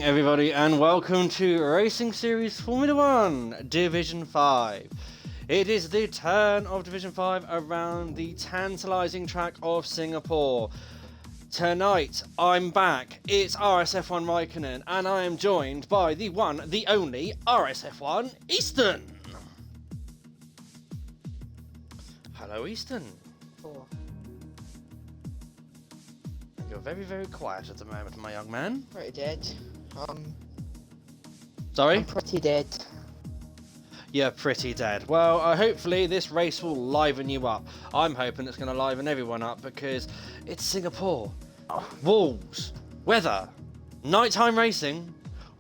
Everybody, and welcome to Racing Series Formula 1 Division 5. It is the turn of Division 5 around the tantalising track of Singapore. Tonight, I'm back. It's RSF1 Raikkonen, and I am joined by the one, the only RSF1 Easton. Hello, Easton. Oh. You're very, very quiet at the moment, my young man. Pretty dead. Sorry? I'm pretty dead. You're pretty dead. Well, hopefully this race will liven you up. I'm hoping it's going to liven everyone up because it's Singapore. Walls, weather, nighttime racing.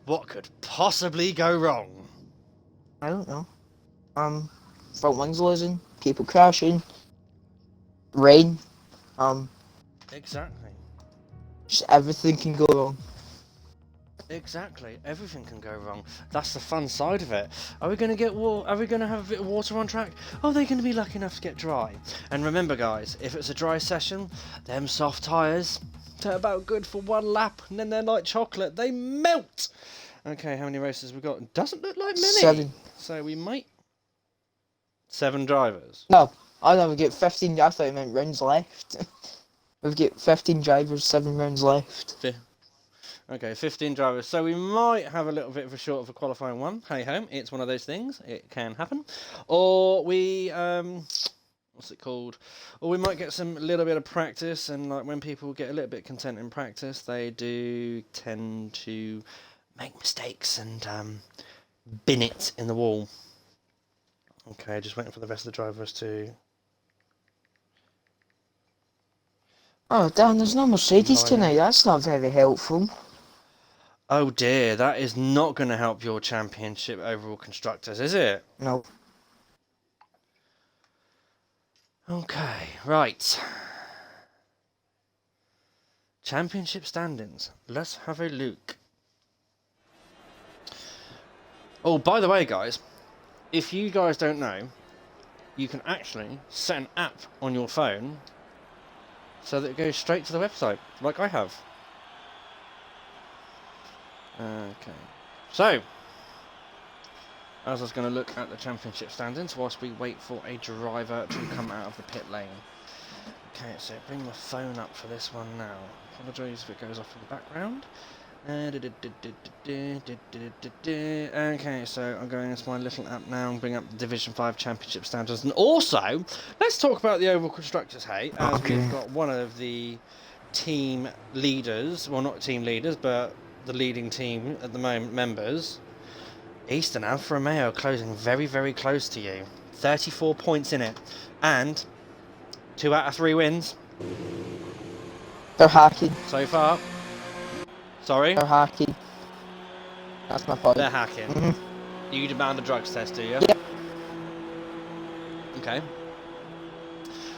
What could possibly go wrong? I don't know. Front wings losing, people crashing, rain. Exactly. Just everything can go wrong. Exactly. Everything can go wrong. That's the fun side of it. Are we going to get Are we going to have a bit of water on track? Are they going to be lucky enough to get dry? And remember, guys, if it's a dry session, them soft tyres, they're about good for one lap, and then they're like chocolate. They melt. Okay, how many races we got? Doesn't look like many. 7. So we might. 7 drivers. No, I know we get 15. I thought it meant rounds left. We've got 15 drivers, 7 rounds left. Okay, 15 drivers. So we might have a little bit of a short of a qualifying one. Hey ho, it's one of those things. It can happen. Or we, what's it called? Or we might get some little bit of practice. And like when people get a little bit content in practice, they do tend to make mistakes and bin it in the wall. Okay, just waiting for the rest of the drivers to. Oh damn, there's no Mercedes tonight. That's not very helpful. Oh dear, that is not going to help your championship overall constructors, is it? No. Okay, right. Championship standings. Let's have a look. Oh, by the way, guys, if you guys don't know, you can actually set an app on your phone so that it goes straight to the website, like I have. Okay, so as I was going to look at the championship standings whilst we wait for a driver to come out of the pit lane. Okay, so bring the phone up for this one now. Apologise if it goes off in the background. Okay, so I'm going into my little app now and bring up the Division 5 championship standards. And also, let's talk about the overall constructors, hey, as we've got one of the team leaders, well not team leaders, but the leading team at the moment, members, Eastern Alfa Romeo closing very, very close to you. 34 points in it. And 2 out of 3 wins. They're hacking. So far. Sorry? They're hacking. That's my point. They're hacking. Mm-hmm. You demand a drugs test, do you? Yeah. Okay.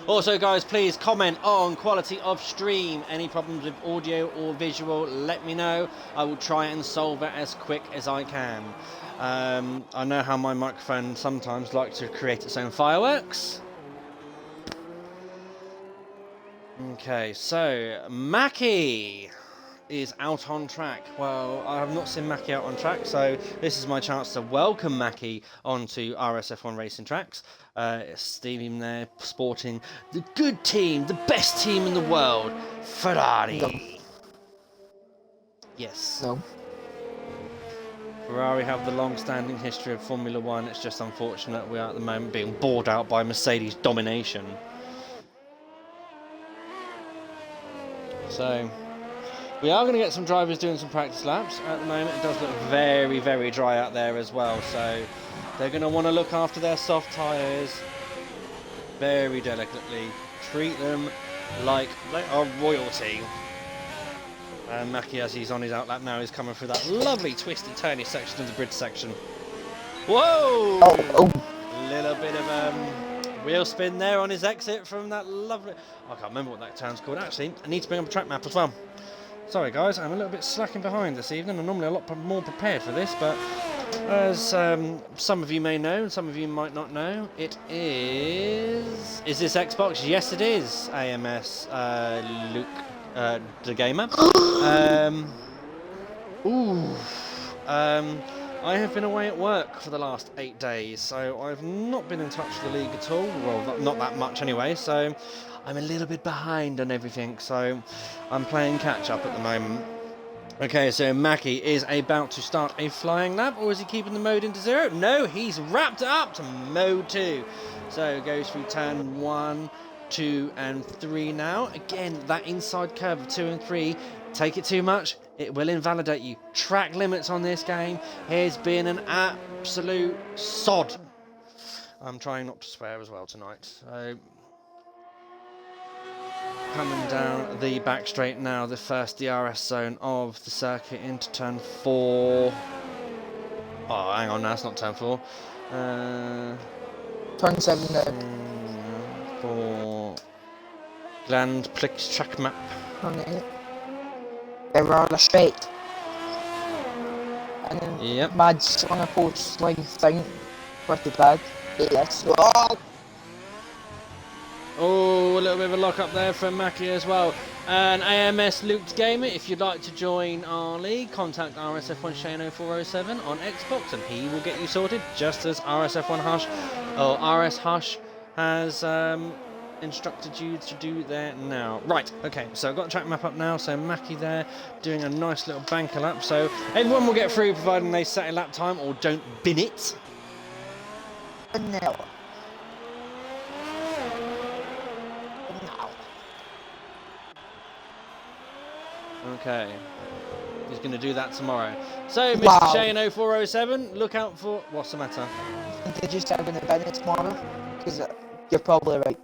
Also, guys, please comment on quality of stream. Any problems with audio or visual, let me know. I will try and solve it as quick as I can. I know how my microphone sometimes likes to create its own fireworks. Okay, so Mackie is out on track. Well, I have not seen Mackie out on track, so this is my chance to welcome Mackie onto RSF1 Racing Tracks. Steaming there, sporting the good team, the best team in the world, Ferrari. No. Yes. No. Ferrari have the long-standing history of Formula 1. It's just unfortunate we are at the moment being bored out by Mercedes domination. So we are going to get some drivers doing some practice laps. At the moment it does look very, very dry out there as well, so they're going to want to look after their soft tyres very delicately. Treat them like they are royalty. And Mackie, as he's on his outlap now, is coming through that lovely twisted turny section of the bridge section. Whoa! Oh. Little bit of wheel spin there on his exit from that lovely... I can't remember what that turn's called actually. I need to bring up a track map as well. Sorry guys, I'm a little bit slacking behind this evening. I'm normally a lot more prepared for this, but as some of you may know and some of you might not know, it is... Is this Xbox? Yes it is, AMS Luke the Gamer. Ooh. I have been away at work for the last 8 days, so I've not been in touch with the league at all. Well, not that much anyway, so I'm a little bit behind on everything, so I'm playing catch up at the moment. Okay, so Mackie is about to start a flying lap, or is he keeping the mode into 0? No, he's wrapped it up to mode 2. So goes through turn 1, 2 and 3 now. Again, that inside curve of 2 and 3, take it too much, it will invalidate you. Track limits on this game has been an absolute sod. I'm trying not to swear as well tonight. So coming down the back straight now, the first DRS zone of the circuit into turn 4. Oh, hang on, that's not turn 4. Turn 7 now. 4. Land Plix track map. Turn 8. They were on a straight. And then Yep. mad swung a post line thing. Pretty bad. Yes. Oh! Oh, a little bit of a lock up there from Mackie as well. And AMS Looped Gamer, if you'd like to join our league, contact RSF1 Shane 0407 on Xbox and he will get you sorted, just as RSF1 Hush, or RS Hush, has instructed you to do there now. Right, okay, so I've got the track map up now, so Mackie there doing a nice little banker lap, so everyone will get through providing they set a lap time or don't bin it. Vanilla. Okay. He's going to do that tomorrow. So, Mr. Wow. Shane 0407, look out for... What's the matter? Did you say I'm gonna bin it tomorrow? Because you're probably right.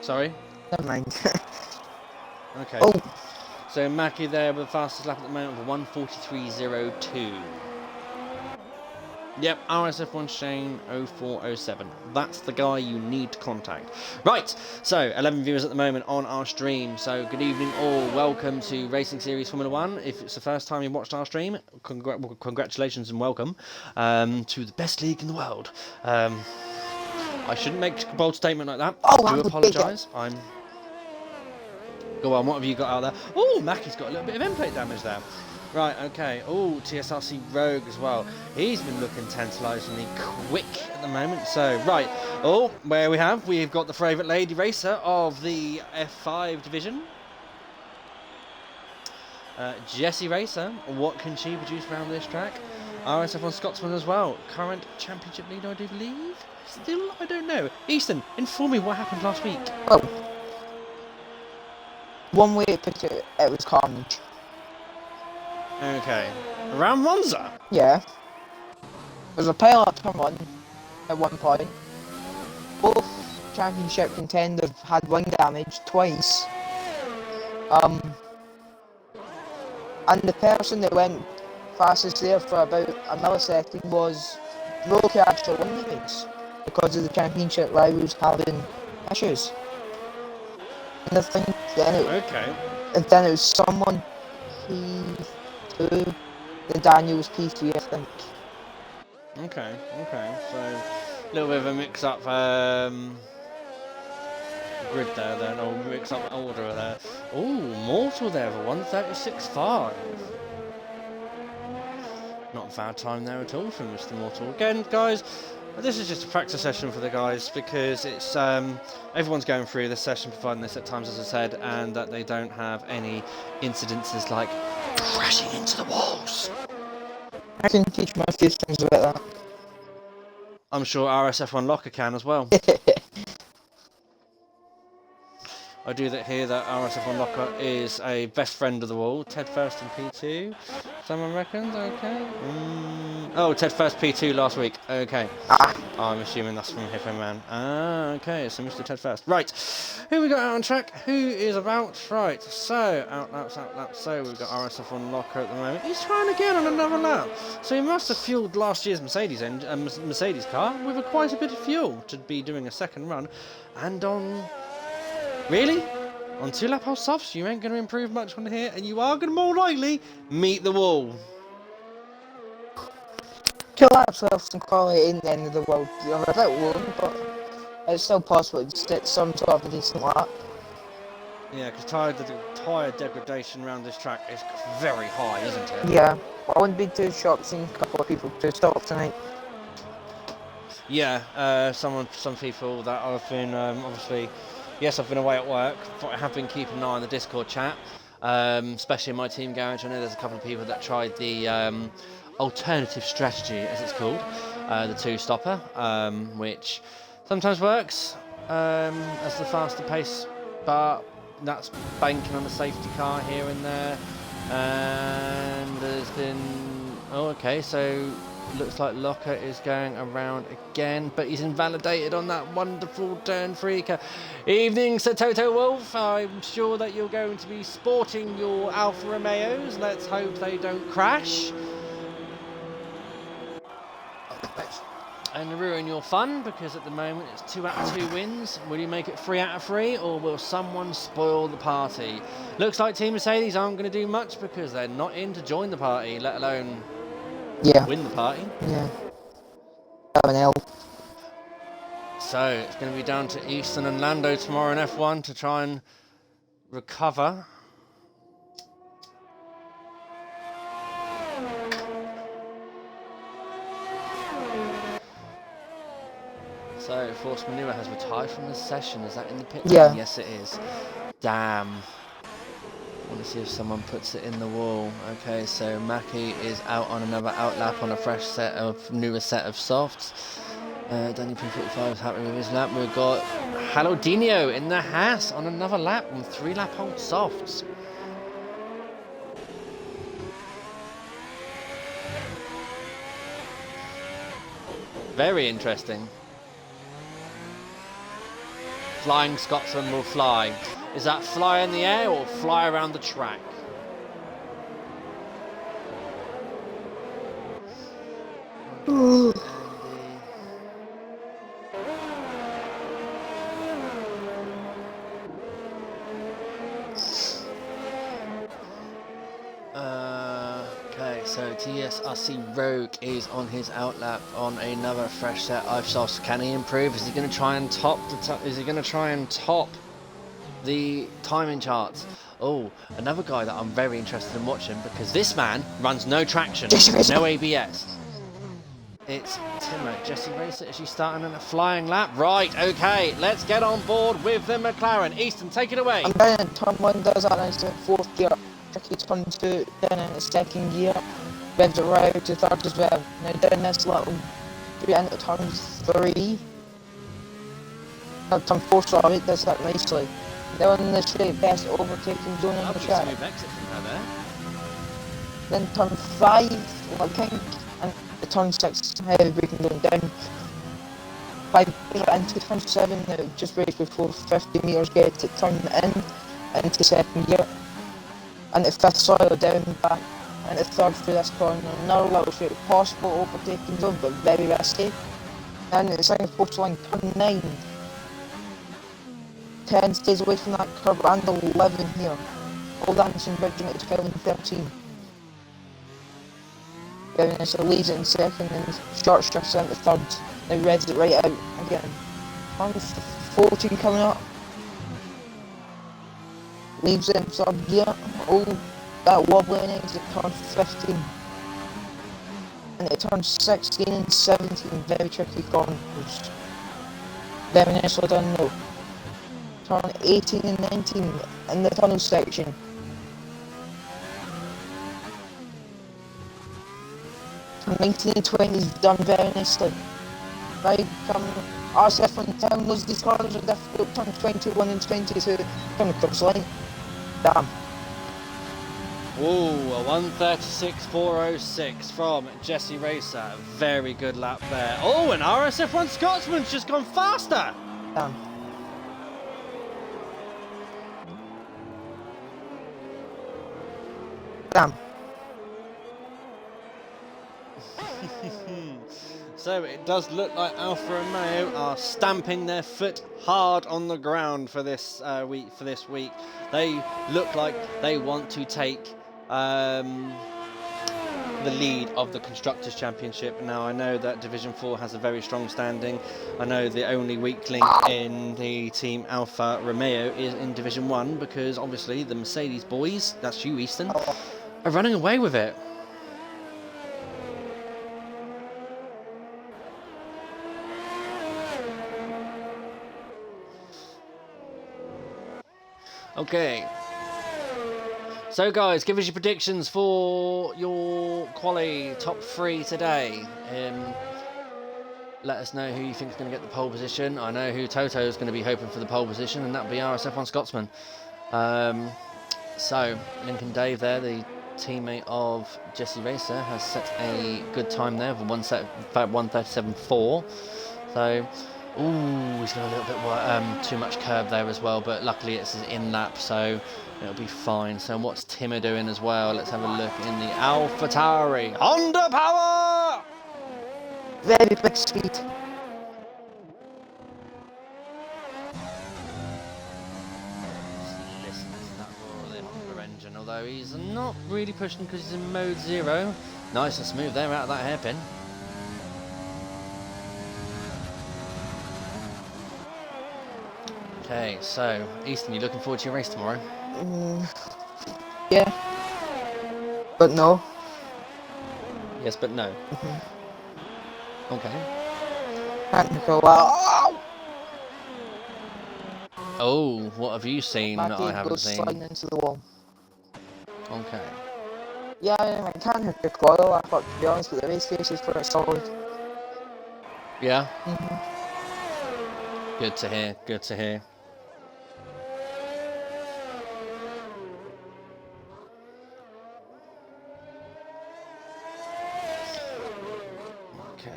Sorry? Never mind. Okay. Oh, So, Mackie there with the fastest lap at the moment of 1:43.02. Yep, RSF1 Shane 0407. That's the guy you need to contact. Right, so 11 viewers at the moment on our stream. So good evening all. Welcome to Racing Series Formula 1. If it's the first time you watched our stream, congratulations and welcome to the best league in the world. I shouldn't make a bold statement like that. Oh, I I'm do the apologise. Go on, what have you got out there? Oh, Mackie's got a little bit of end plate damage there. Right, okay. Oh, TSRC Rogue as well. He's been looking tantalisingly quick at the moment. So, right. Oh, where we've got the favourite lady racer of the F5 division. Jessie Racer. What can she produce around this track? RSF1 Scotsman as well. Current championship leader, I do believe. Still, I don't know. Easton, inform me what happened last week. well. One way to put it, it was carnage. Okay. Around Monza? Yeah. There's a pile up turn 1 at one point. Both championship contenders had wing damage twice. And the person that went fastest there for about a millisecond was road crash to win the race because of the championship rivals having issues. And I think then it was someone P2, the Daniels P3, I think. Okay. So, a little bit of a mix-up grid there then, or mix-up order there. Oh, Mortal there for 1:36.5. Not a bad time there at all from Mr. Mortal. Again, guys, this is just a practice session for the guys because it's everyone's going through this session providing they set times, as I said, and that they don't have any incidences like crashing into the walls. I can teach my few things about that. I'm sure RSF1 Locker can as well. I do hear that RSF1 Locker is a best friend of the wall. Ted First and P2, someone reckons, okay. Oh, Ted First P2 last week, okay. I'm assuming that's from Hippo Man. Okay, so Mr. Ted First. Right, who we got out on track? Who is about? Right, so, out laps. So, we've got RSF1 Locker at the moment. He's trying again on another lap. So, he must have fueled last year's Mercedes car with quite a bit of fuel to be doing a second run. And on... Really? On 2 lap house softs, you ain't going to improve much on here, and you are going to more likely meet the wall. 2 laps left and quality ain't the end of the world. You're a bit warm, but it's still possible to get some sort of a decent lap. Yeah, because tyre degradation around this track is very high, isn't it? Yeah, I wouldn't be too shocked seeing a couple of people to stop tonight. Yeah, some people that I've been obviously, yes, I've been away at work, but I have been keeping an eye on the Discord chat, especially in my team garage. I know there's a couple of people that tried the alternative strategy, as it's called, the two-stopper, which sometimes works as the faster pace, but that's banking on a safety car here and there. And there's been, oh, okay, so looks like Locker is going around again, but he's invalidated on that wonderful turn 3 car. Evening, Sir Toto Wolf. I'm sure that you're going to be sporting your Alfa Romeos. Let's hope they don't crash and ruin your fun, because at the moment it's 2 out of 2 wins. Will you make it 3 out of 3, or will someone spoil the party? Looks like Team Mercedes aren't going to do much because they're not in to join the party, let alone win the party. Yeah. An L. So it's going to be down to Easton and Lando tomorrow in F1 to try and recover. So Force Manure has retired from the session. Is that in the pit? Yeah. Yes, it is. Damn. I want to see if someone puts it in the wall. Okay, so Mackie is out on another outlap on a fresh newer set of softs. Danny P45 is happy with his lap. We've got Halodinho in the Haas on another lap on 3-lap-old softs. Very interesting. Flying Scotsman will fly. Is that fly in the air or fly around the track? Okay, so TSRC Rogue is on his outlap on another fresh set of softs. Can he improve? Is he going to try and top the timing charts? Oh, another guy that I'm very interested in watching, because this man runs no traction, no ABS. It's Timmer. Jesse Racer, is she starting on a flying lap? Right, okay, let's get on board with the McLaren. Easton, take it away. I'm down in turn 1, does that into 4th gear. Tricky turn 2, down in the 2nd gear. Revs it right out to 3rd as well. Now down this little, get into turn 3. Turn 4, sorry, does that nicely. Now in the straight best overtaking zone on the track. Smooth exit from her there. Then turn 5, I think, and the turn 6 heavy braking going down. 5 into turn 7, now just right before 50 metres get to turn in, into 2nd gear. Into 5th soil down back, into 3rd through this corner. Another little straight, possible overtaking zone, but very risky. And the second post line, turn 9. 10 stays away from that curb, and 11 here. All dancing bridging at 12 and 13. So leaves it in 2nd and short shifts into 3rd. Now revs it right out again. Turn 14 coming up. Leaves it in 3rd gear. Oh, that wobbling exit turn 15. And it turns 16 and 17. Very tricky corners. Very nicely done though. Turn 18 and 19 in the tunnel section. Turn 19 and 20 is done very nicely. Right, RSF1 down, those these corners are difficult. Turn 21 and 22 from the cross line. Damn. Ooh, a 1:36.406 from Jesse Racer. Very good lap there. Oh, and RSF1 Scotsman's just gone faster. Damn. Damn. So it does look like Alfa Romeo are stamping their foot hard on the ground for this week. They look like they want to take the lead of the Constructors' Championship. Now, I know that Division 4 has a very strong standing. I know the only weak link in the team Alfa Romeo is in Division 1 because obviously the Mercedes boys, that's you, Easton, are running away with it. Okay. So guys, give us your predictions for your quali top 3 today. Let us know who you think is going to get the pole position. I know who Toto is going to be hoping for the pole position, and that'll be RSF1 Scotsman. So, Lincoln Dave there, the teammate of Jesse Racer, has set a good time there with 1:37.4. So, ooh, he's got a little bit too much curb there as well, but luckily it's an in-lap, so it'll be fine. So what's Timmer doing as well? Let's have a look in the AlphaTauri. Honda power! Very big speed. Listen to that roar of the Honda engine, although he's not really pushing because he's in mode 0. Nice and smooth there out of that hairpin. Okay, so Easton, you looking forward to your race tomorrow? Yeah. But no. Yes, but no. Okay. Technical. Oh, what have you seen that I haven't seen? Sliding into the wall. Okay. Yeah, I can't hit the coil. I thought, to be honest, but the race case is pretty solid. Yeah? Good to hear, good to hear. Okay.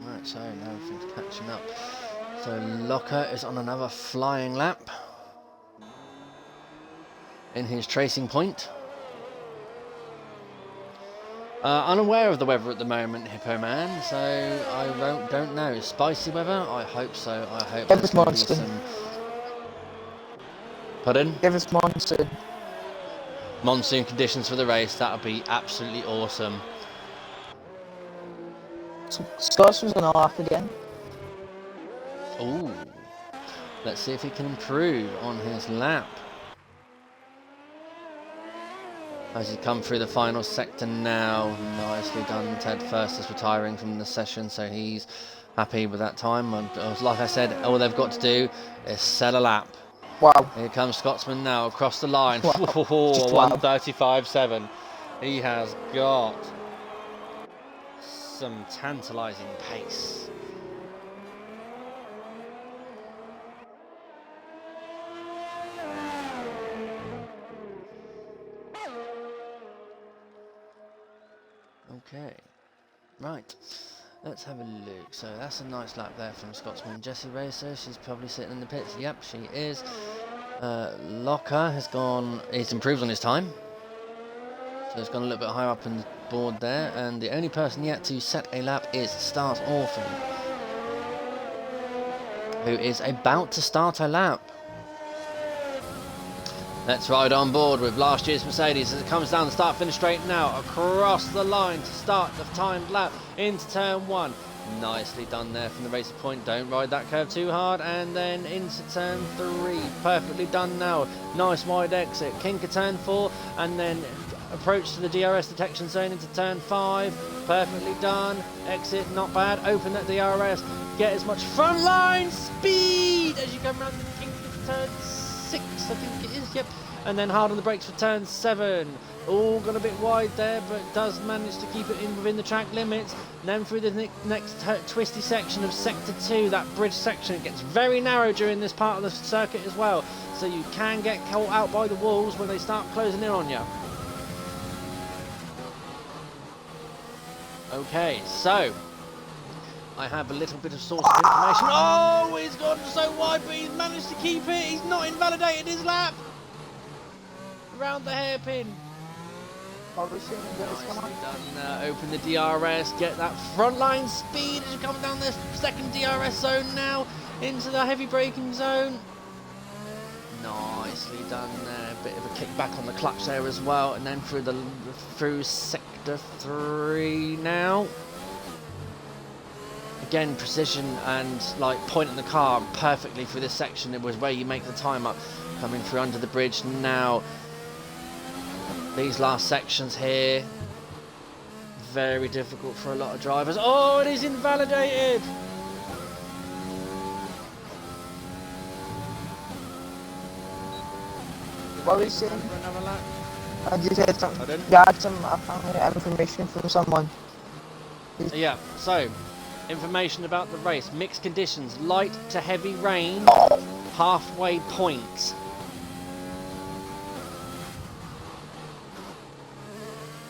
Right, so now everything's catching up. So Locker is on another flying lap in his tracing point. Unaware of the weather at the moment, Hippo Man, so I don't know. Spicy weather? I hope so. I hope Give there's us going to be monsoon. some... Pardon? Give us monsoon. Monsoon conditions for the race. That would be absolutely awesome. So Scots was on a lap again. Ooh. Let's see if he can improve on his lap. As he come through the final sector now. Nicely done. Ted First is retiring from the session, so he's happy with that time. And like I said, all they've got to do is set a lap. Wow. Here comes Scotsman now across the line. Wow. Just wow. 1:35.7. He has got some tantalising pace. Okay, right, let's have a look. So that's a nice lap there from Scotsman. Jessie Racer, she's probably sitting in the pits. Yep, she is. Locker has gone, he's improved on his time. So he's gone a little bit higher up on the board there. And the only person yet to set a lap is Stars Orphan, who is about to start a lap. Let's ride on board with last year's Mercedes as it comes down the start-finish straight now, across the line to start the timed lap into turn 1. Nicely done there from the racer point. Don't ride that curve too hard. And then into turn 3. Perfectly done now. Nice wide exit. Kinker turn 4. And then approach to the DRS detection zone into turn 5. Perfectly done. Exit, not bad. Open that DRS. Get as much front line speed as you come around the Kinker turn 6, I think it is, yep. And then hard on the brakes for turn 7. All got a bit wide there, but does manage to keep it in within the track limits. And then through the next twisty section of sector 2, that bridge section, it gets very narrow during this part of the circuit as well. So you can get caught out by the walls when they start closing in on you. Okay, so I have a little bit of source of information. Oh, he's gone so wide, but he's managed to keep it. He's not invalidated his lap. Around the hairpin. Nicely done. Open the DRS, get that front line speed as you come down the second DRS zone now into the heavy braking zone. Nicely done there. Bit of a kick back on the clutch there as well, and then through sector 3 now. Again, precision and like pointing the car perfectly through this section. It was where you make the time up. Coming through under the bridge now. These last sections here, very difficult for a lot of drivers. Oh, it is invalidated. What were you saying? For another lap. I just had some, Pardon? you had some information from someone. Yeah, so information about the race. Mixed conditions, light to heavy rain, halfway point.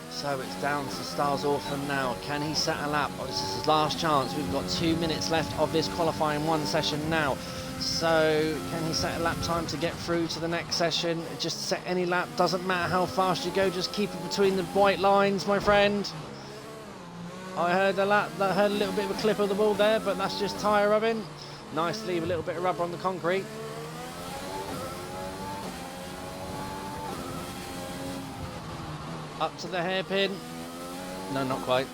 So it's down to Stars Orphan now. Can he set a lap? Oh, this is his last chance. We've got 2 minutes left of this qualifying 1 session now. So can he set a lap time to get through to the next session? Just set any lap, doesn't matter how fast you go, just keep it between the white lines, my friend. I heard a little bit of a clip of the ball there, but that's just tyre rubbing. Nice to leave a little bit of rubber on the concrete. Up to the hairpin. No, not quite.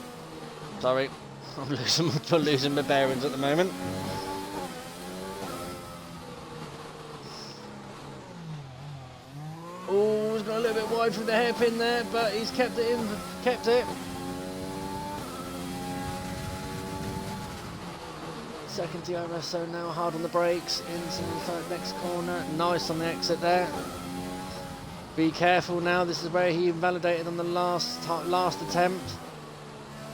Sorry, I'm losing my bearings at the moment. Oh, he's got a little bit wide from the hairpin there, but he's kept it in. Kept it. Second DRS, so now hard on the brakes into the next corner. Nice on the exit there. Be careful now. This is where he invalidated on the last attempt.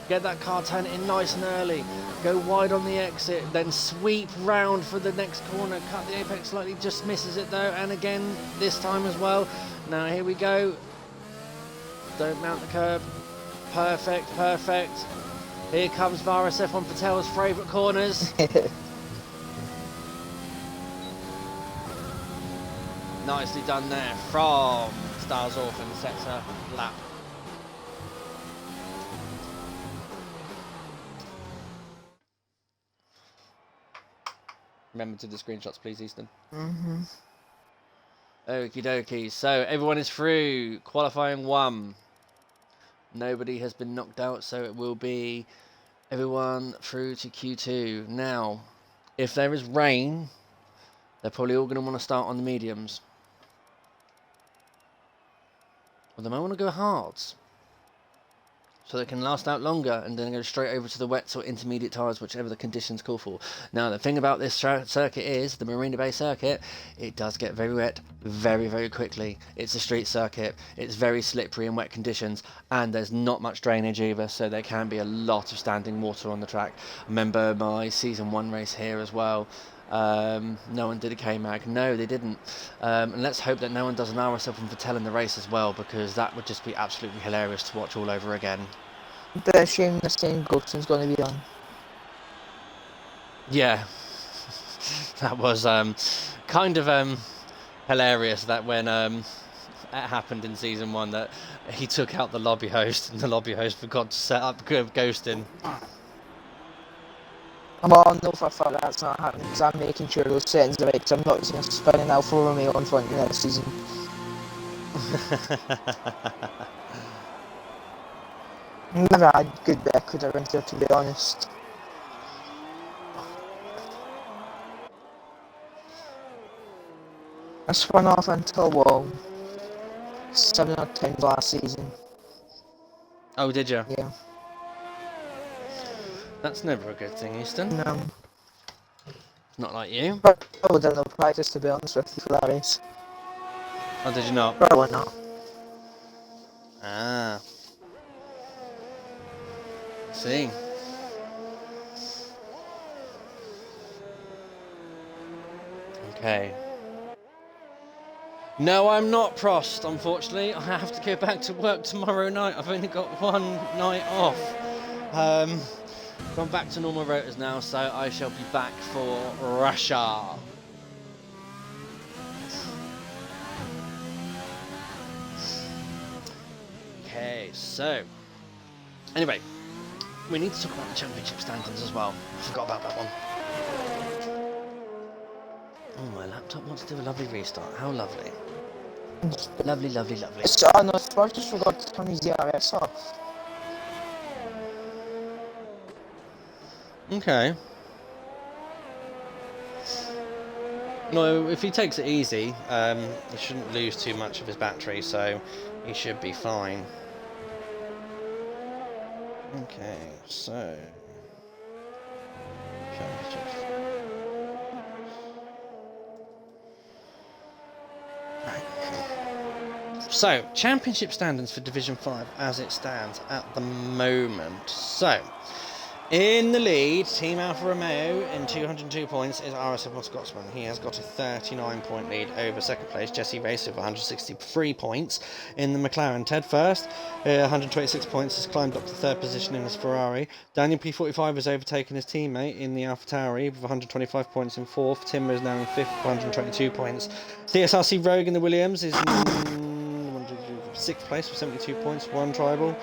Get that car turn in nice and early. Go wide on the exit, then sweep round for the next corner. Cut the apex slightly, just misses it though. And again, this time as well. Now here we go. Don't mount the curb. Perfect, perfect. Here comes RSF1 Patel's favourite corners. Nicely done there from Stars Orphan, sets a lap. Remember to do the screenshots, please, Easton. Okie dokie. So everyone is through. Qualifying 1. Nobody has been knocked out, so it will be everyone through to Q2. Now, if there is rain, they're probably all going to want to start on the mediums. Well, they might want to go hards, so they can last out longer and then go straight over to the wets or intermediate tyres, whichever the conditions call for. Now, the thing about this circuit is, the Marina Bay circuit, it does get very wet very, very quickly. It's a street circuit, it's very slippery in wet conditions, and there's not much drainage either, so there can be a lot of standing water on the track. I remember my season 1 race here as well. No one did a K-Mag. No, they didn't. And let's hope that no one does an RSF1 for telling the race as well, because that would just be absolutely hilarious to watch all over again. But a shame the same Ghosting's going to be on. Yeah. That was kind of hilarious that when it happened in season 1 that he took out the lobby host and the lobby host forgot to set up Ghosting. Well, no, for a fact that's not happening, because I'm making sure those settings are right, because I'm not using a spinning Alfa Romeo on front the next season. Never had good record around here, to be honest. I spun off until, well, 7 or 10 last season. Oh, did you? Yeah. That's never a good thing, Easton. No. Not like you. But I would have no practice, to be honest with you, for that race. Oh, did you not? Probably not. Ah. See. Okay. No, I'm not Prost, unfortunately. I have to go back to work tomorrow night. I've only got 1 night off. Gone back to normal rotors now, so I shall be back for Russia. Okay, so anyway, we need to talk about the championship standings as well. I forgot about that one. Oh, my laptop wants to do a lovely restart. How lovely. Lovely, lovely, lovely. So, no, Spurs just forgot to turn his DRS off. Okay. No, if he takes it easy, he shouldn't lose too much of his battery, so he should be fine. Okay, so championships. Right. So, championship standings for Division 5 as it stands at the moment. So, in the lead, Team Alfa Romeo in 202 points is RSF1 Scotsman. He has got a 39-point lead over second place, Jesse Race with 163 points. In the McLaren, Ted first, 126 points, has climbed up to third position in his Ferrari. Daniel P45 has overtaken his teammate in the AlphaTauri with 125 points in fourth. Tim is now in fifth with 122 points. CSRC Rogue in the Williams is in sixth place with 72 points, one tribal.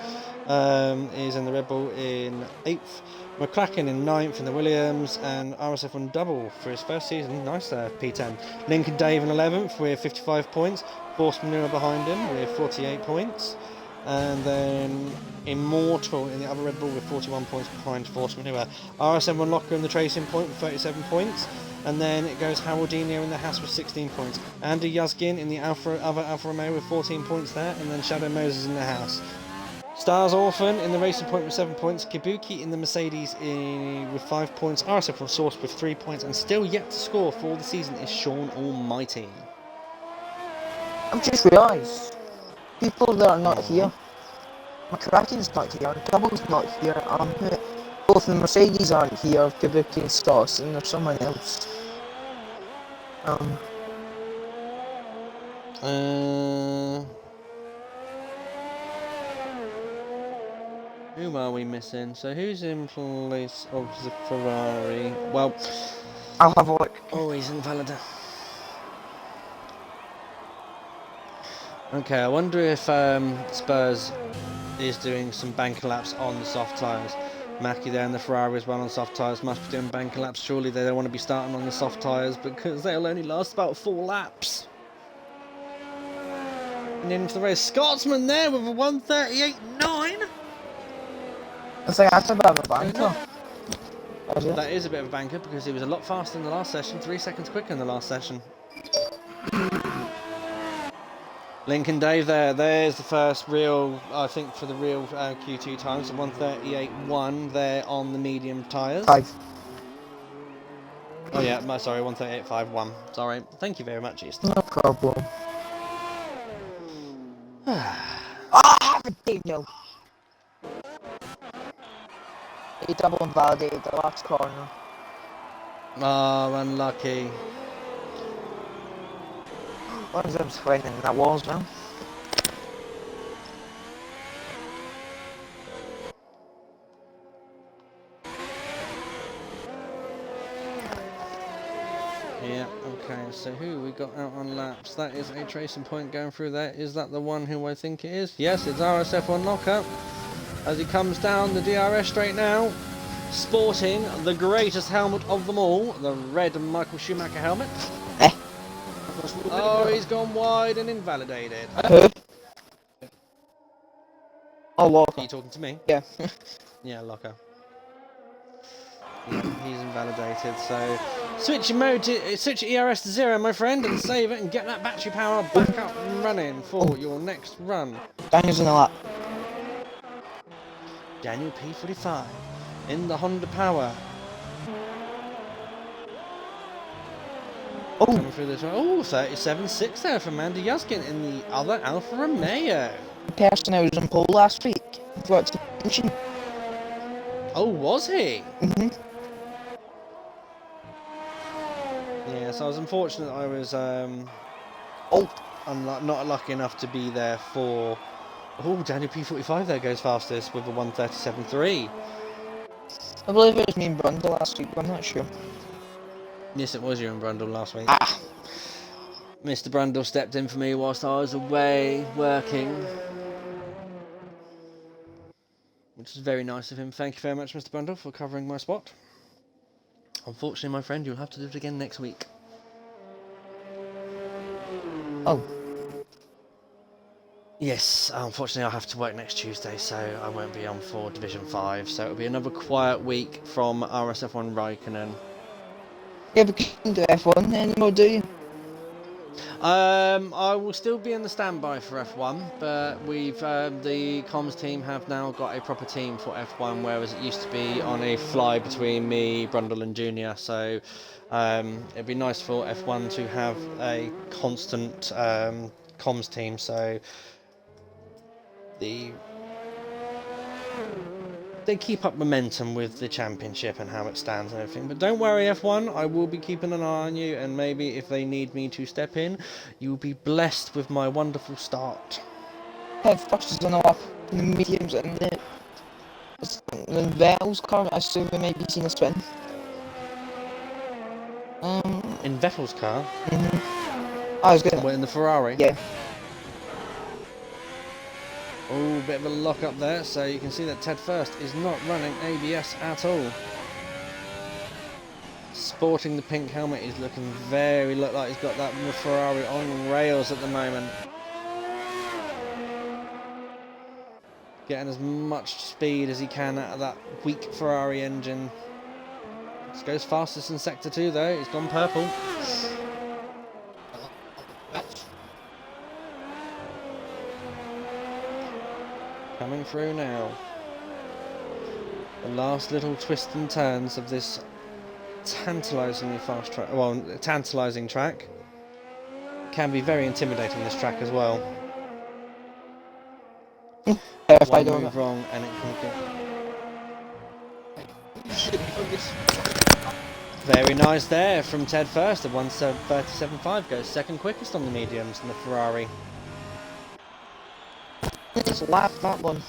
Is in the Red Bull in 8th, McCracken in 9th in the Williams, and RSF1 double for his first season. Nice there, P10. Lincoln Dave in 11th with 55 points, Force Manure behind him with 48 points, and then Immortal in the other Red Bull with 41 points behind Force Manure. RSF1 Locker in the Tracing Point with 37 points. And then it goes Haroldinho in the Haas with 16 points. Andy Yuzgin in the other Alfa Romeo with 14 points there. And then Shadow Moses in the Haas. Stars Orphan in the Racing Point with 7 points. Kibuki in the Mercedes with 5 points. RSF from Source with 3 points. And still yet to score for the season is Sean Almighty. I've just realised, people that are not here. McCracken's not here, Double's not here, both the Mercedes aren't here, Kibuki and Stoss, and there's someone else. Who are we missing? So who's in place of the Ferrari? Well, I'll have a look. Oh, he's invalidated. Okay, I wonder if Spurs is doing some banker laps on the soft tyres. Mackie there in the Ferrari as well on soft tyres must be doing banker laps. Surely they don't want to be starting on the soft tyres because they'll only last about 4 laps. And into the race, Scotsman there with a 1:38.9. I think that's a bit of a banker. That is a bit of a banker because he was a lot faster in the last session, 3 seconds quicker in the last session. Lincoln Dave there's the first real, I think for the real Q2 times, 1:38.1 there on the medium tyres. 5. Oh yeah, sorry, 1:38.51. Sorry, thank you very much, East. No problem. Daniel. He double invalidated the last corner. Oh, unlucky. One of them's fighting that walls now. Yeah, okay, so who we got out on laps? That is a tracing point going through there. Is that the one who I think it is? Yes, it's RSF1 Locker. As he comes down the DRS straight now, sporting the greatest helmet of them all, the red Michael Schumacher helmet. Oh, he's gone wide and invalidated. Who? Oh, Locker. Are you talking to me? Yeah. Yeah, Locker. Yeah, he's invalidated, so switch your mode to switch your ERS to 0, my friend, and save it and get that battery power back up and running for your next run. Daniel's in the lap. Daniel P45 in the Honda Power. Oh, Coming through this one. Oh, 37.6 there from Andy Yuzkin in the other Alfa Romeo. the person who was on pole last week. Forgot to mention. Oh, was he? Yes, I was unfortunate I was not lucky enough to be there for... Oh, Daniel P45 there goes fastest with a 1:37.3. I believe it was me and Brundle last week, but I'm not sure. Yes, it was you and Brundle last week. Ah. Mr. Brundle stepped in for me whilst I was away working, which is very nice of him. Thank you very much, Mr. Brundle, for covering my spot. Unfortunately, my friend, you'll have to do it again next week. Oh. Yes, unfortunately I'll have to work next Tuesday, so I won't be on for Division 5. So it'll be another quiet week from RSF1 Raikkonen. Yeah, but you can do F1 anymore, do you? I will still be in the standby for F1, but we've the comms team have now got a proper team for F1, whereas it used to be on a fly between me, Brundle, and Junior. So it'd be nice for F1 to have a constant comms team. So they keep up momentum with the championship and how it stands and everything. But don't worry, F1, I will be keeping an eye on you, and maybe if they need me to step in, you will be blessed with my wonderful start. Fox is on off in the mediums and the Vettel's car. I assume we might be seeing a spin. In Vettel's car? I was good. Well, in the Ferrari? Yeah. Oh, bit of a lock up there, so you can see that Ted First is not running ABS at all. Sporting the pink helmet, he's looking look like he's got that Ferrari on rails at the moment. Getting as much speed as he can out of that weak Ferrari engine. This goes fastest in Sector 2 though, he's gone purple. Coming through now. The last little twists and turns of this tantalisingly fast track, well, tantalising track. Can be very intimidating, this track as well. One move wrong and it can get... Very nice there from Ted First at 1:37.5, goes second quickest on the mediums in the Ferrari. Just lap that one.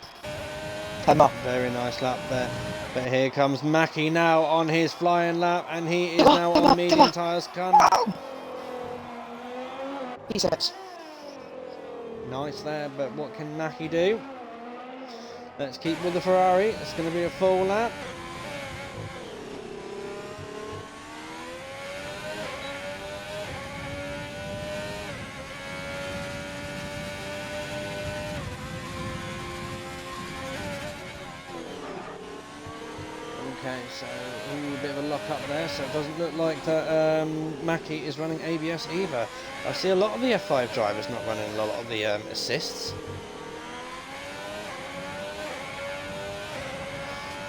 Very nice lap there. But here comes Mackie now on his flying lap, and he is now on medium tyres. He says. Nice there, but what can Mackie do? Let's keep with the Ferrari. It's going to be a full lap. Okay, so a bit of a lock up there, so it doesn't look like that Mackie is running ABS either. I see a lot of the F5 drivers not running a lot of the assists.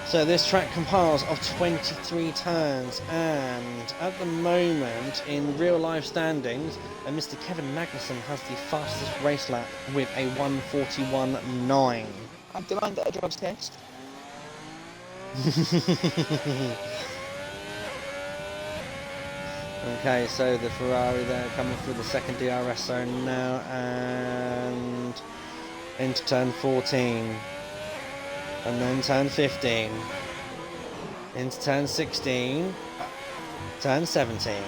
So this track compiles of 23 turns, and at the moment in real life standings, Mr. Kevin Magnussen has the fastest race lap with a 1:41.9. I demand that a drugs test. Okay, so the Ferrari there coming through the second DRS zone now and into turn 14 and then turn 15 into turn 16, turn 17.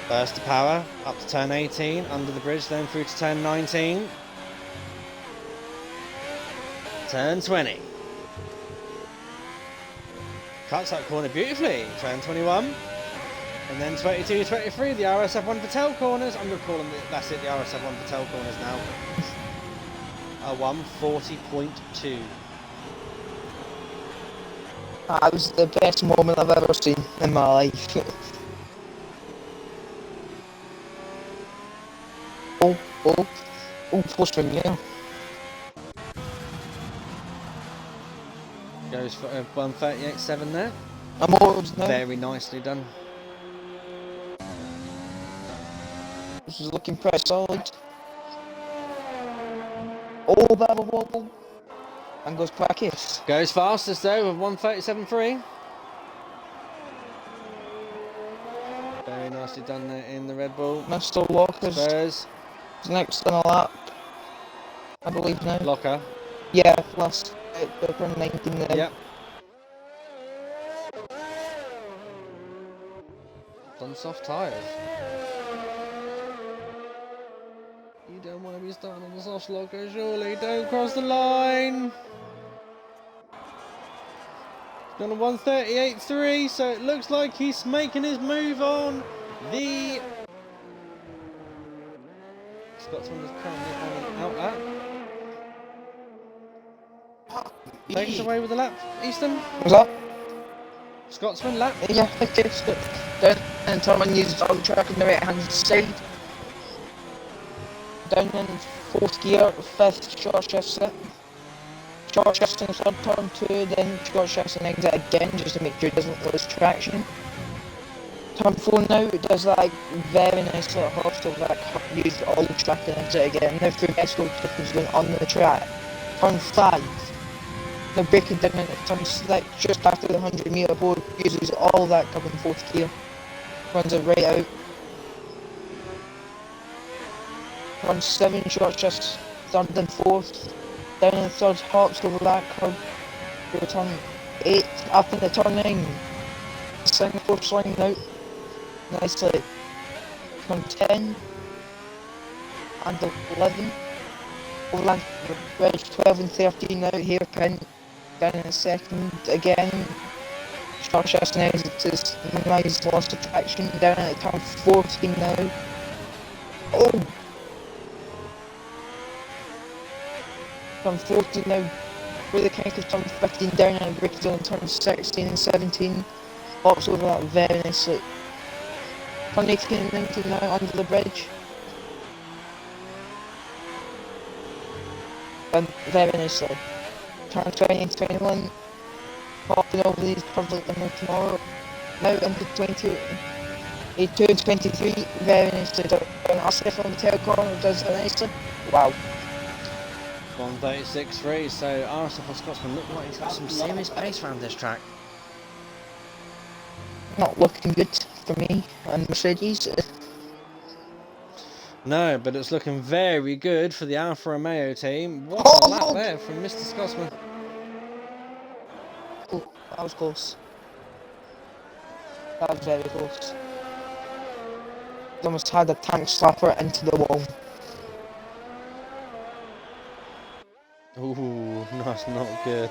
Burst of power up to turn 18, under the bridge, then through to turn 19, turn 20. Cuts that corner beautifully, turn 21, and then 22, 23, the RSF1 Patel corners. I'm going to call them, that's it, the RSF1 Patel corners now. 1:40.2. That was the best moment I've ever seen in my life. Post ring, yeah. Goes for 1:38.7 there. I'm almost now. Very nicely done. This is looking pretty solid. Oh, bit of a wobble. And goes quickest. Goes fastest though with 1:37.3. Very nicely done there in the Red Bull. Mr. Locker's Spurs. next on a lap, I believe now. Locker. Yeah, last turn 19 there. Yep. On soft tyres. You don't want to be starting on the soft locker, surely. Don't cross the line. Gone a 1:38.3, so it looks like he's making his move on the Scotsman is currently on an outlet. Take us away with the lap, Easton. What's that? Scotsman lap. Yeah, okay, so down and turn on uses all the track on the right hand side. Down in 4th gear, 5th short shift set. Short shifts in 3rd turn 2, then short shifts and exit again just to make sure it doesn't lose traction. Turn 4 now, it does that very nice little hostel that used all the track and exit again. Now through Mexico, is going on the track. Turn 5. Now breaking down into turn 6, just after the 100-metre board, uses all that cover in 4th gear. Runs it right out. Turn 7 short shifts, 3rd and 4th. Down in the 3rd, hops over that curb. Through turn 8, up in the turn 9. Singapore swinging out nicely. Turn 10 and 11. Overland bridge 12 and 13 out, hairpin. Down in the 2nd again. Short shifts now to minimise loss of traction. Down at turn 14 now. Oh! Turn 14 now. Through the kink of turn 15 down and breaks on turn 16 and 17. Hops over that very nicely. Turn 18 and 19 now under the bridge. And very nicely. Turn 20 and 21. Hopping over these curves like the no tomorrow. Now into 22 and 23. Very nicely done. RSF on the tail corner does it nicely. Wow. 136.3, so RSF Scotsman look like he's got some serious pace around this track. Not looking good for me and Mercedes. No, but it's looking very good for the Alfa Romeo team. What a lap there from Mr. Scotsman. Oh, that was close. That was very close. He almost had a tank slapper into the wall. Ooh, that's not good.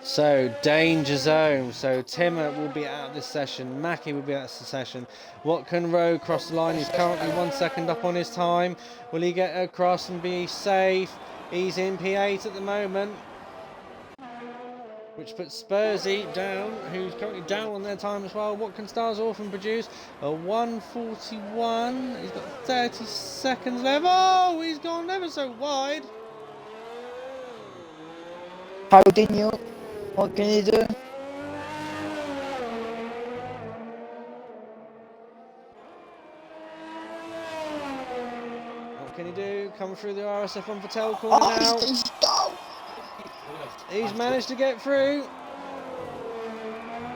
So, danger zone. So, Timmer will be out of this session. Mackie will be out of the session. What can Rowe cross the line? He's currently 1 second up on his time. Will he get across and be safe? He's in P8 at the moment, which puts Spursy down, who's currently down on their time as well. What can Stars Orphan produce? A 1:41. He's got 30 seconds left. Oh, he's gone ever so wide. Howdinho, what can you do? What can he do? Come through the RSF1 for tail corner now. He's managed to get through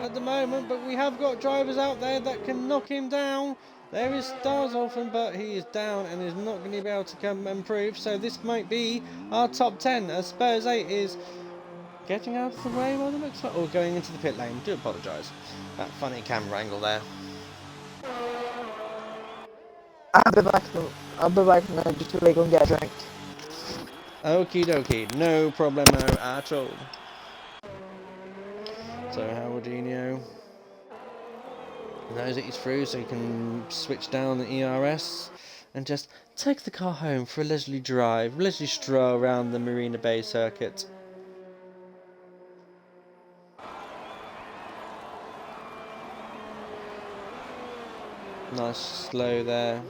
at the moment, but we have got drivers out there that can knock him down. There is Stars Orphan, but he is down and is not going to be able to come and improve. So this might be our top 10 as Spurs 8 is getting out of the way by the looks like, or going into the pit lane. Do apologise. That funny camera angle there. I'll be back now just to go and get a drink. Okie dokie, no problemo at all. So Howardinho knows that he's through, so he can switch down the ERS and just take the car home for a leisurely drive, leisurely stroll around the Marina Bay circuit. Nice slow there.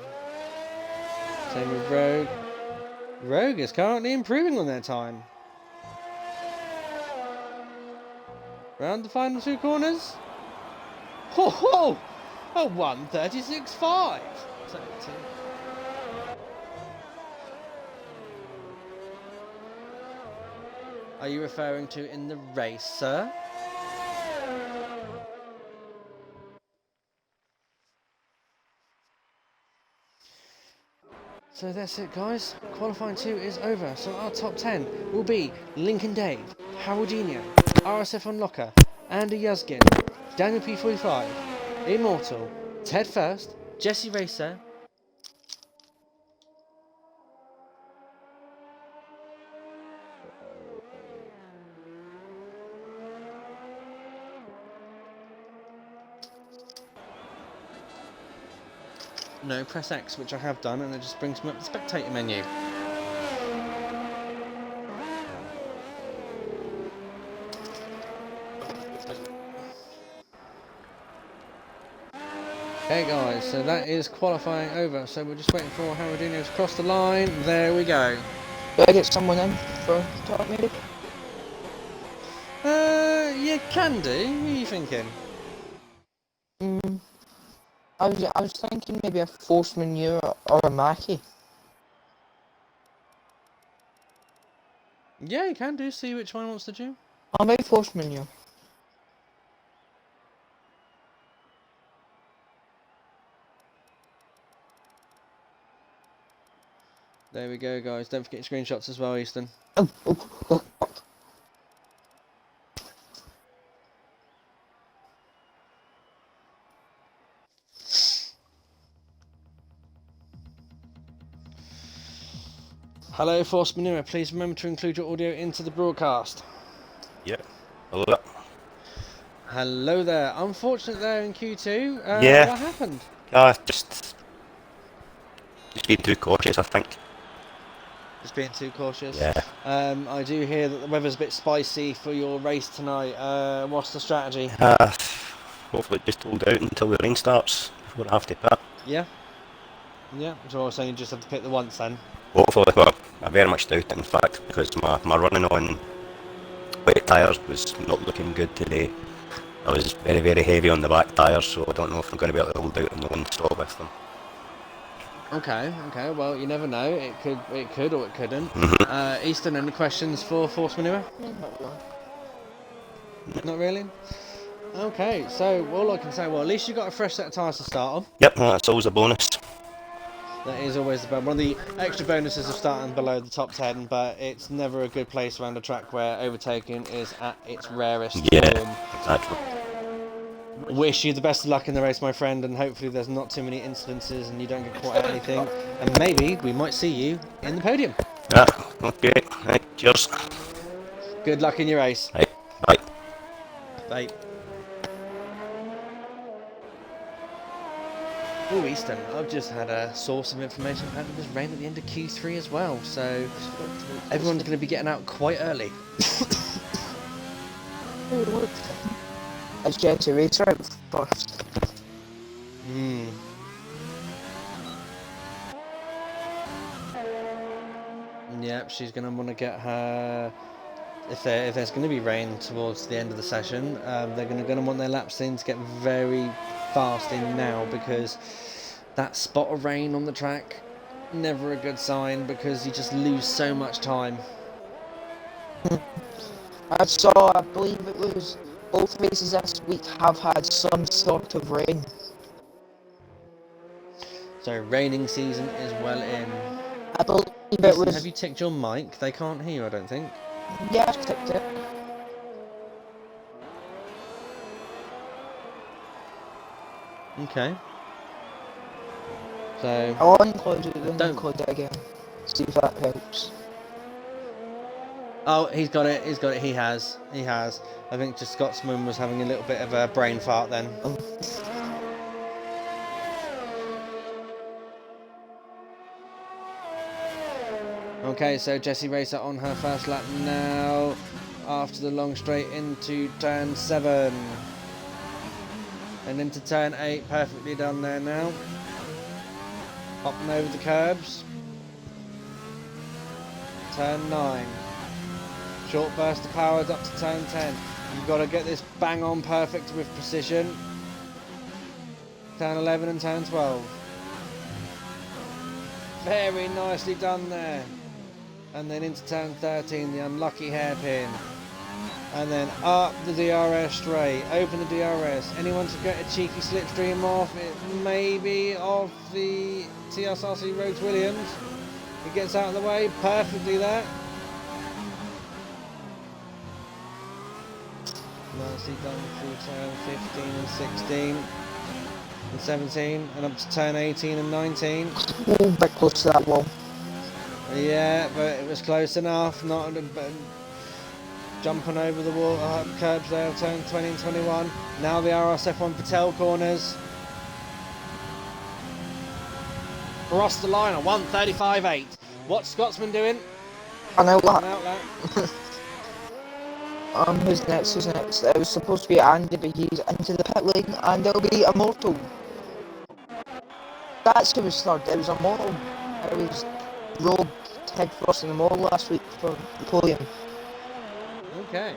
Same with Rogue. Rogue is currently improving on their time. Round the final 2 corners. Ho ho! A 1:36.5. Are you referring to in the race, sir? So that's it, guys. Qualifying 2 is over. So our top 10 will be Lincoln Dave, Howardinho, RSF Unlocker, Andy Yuzgin, Daniel P45, Immortal, Ted First, Jesse Racer, No, press X, which I have done, and it just brings me up the spectator menu. Okay guys, so that is qualifying over, so we're just waiting for Haradino to cross the line. There we go. Do I get someone in for top maybe? You can do. What are you thinking? I was thinking maybe a Force Manure or a Mackie. Yeah, you can do. See which one wants to do. Or maybe Force Manure. There we go, guys. Don't forget your screenshots as well, Easton. Oh. Hello, Force Manure. Please remember to include your audio into the broadcast. Yeah. Hello there. Hello there. Unfortunate there in Q2. Yeah. What happened? Just being too cautious, I think. Just being too cautious. Yeah. I do hear that the weather's a bit spicy for your race tonight. What's the strategy? Hopefully just hold out until the rain starts before I have to pit. Yeah. Yeah. So I was saying you just have to pit the once then. Hopefully, well, I very much doubt it, in fact, because my running on wet tyres was not looking good today. I was very, very heavy on the back tyres, so I don't know if I'm going to be able to hold out in the one stop with them. Okay. Well, you never know. It could, or it couldn't. Mm-hmm. Easton, any questions for Force Manure? Not really. Okay. So all I can say, well, at least you got a fresh set of tyres to start on. Yep, that's always a bonus. That is always the one of the extra bonuses of starting below the top 10, but it's never a good place around a track where overtaking is at its rarest Yeah, form. exactly. Wish you the best of luck in the race, my friend, and hopefully there's not too many incidences and you don't get caught out anything, and maybe we might see you in the podium. Yeah, okay. Right, cheers. Good luck in your race. Right, bye. Bye. Oh, Easton, I've just had a source of information about there's rain at the end of Q3 as well, so everyone's going to be getting out quite early. Is Jesse Racer out first? Yep, she's going to want to get her... If there's going to be rain towards the end of the session, they're going to want their laps in to get very fast in now, because that spot of rain on the track, never a good sign, because you just lose so much time. I believe it was both races this week have had some sort of rain. So raining season is well in. I believe it Listen, was... have you ticked your mic? They can't hear you, I don't think. Yeah, I've ticked it. Okay. So... I'll unclose it and Don't. include it again. See if that helps. Oh, he's got it, he has. I think just Scotsman was having a little bit of a brain fart then. Oh. Okay, so Jessie Racer on her first lap now, after the long straight into turn 7. And into turn 8, perfectly done there now. Hopping over the curbs. Turn 9. Short burst of power up to turn 10. You've got to get this bang on perfect with precision. Turn 11 and turn 12. Very nicely done there. And then into turn 13, the unlucky hairpin. And then up the DRS straight. Open the DRS. Anyone to get a cheeky slipstream off? It may be off the TSRC Rhodes Williams. It gets out of the way perfectly there. Nicely done through turn 15 and 16 and 17 and up to turn 18 and 19. Oh, bit close to that wall. Yeah, but it was close enough. Not jumping over the wall curbs there. Turn 20 and 21. Now the RSF1 Patel corners. Across the line on 1:35.8. What's Scotsman doing? An outlet. An outlet. Who's next? Who's next? It was supposed to be Andy, but he's into the pit lane, and it'll be Immortal. That's who was third. It was Immortal. It was Rogue, Ted Frost, and Immortal last week for the podium. Okay.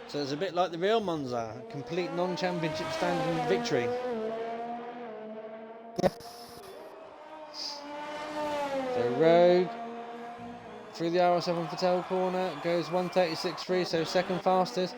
So it's a bit like the real Monza, complete non-championship standing victory. Yeah. So Rogue through the RSF1 Patel corner goes 1:36.3, so second fastest.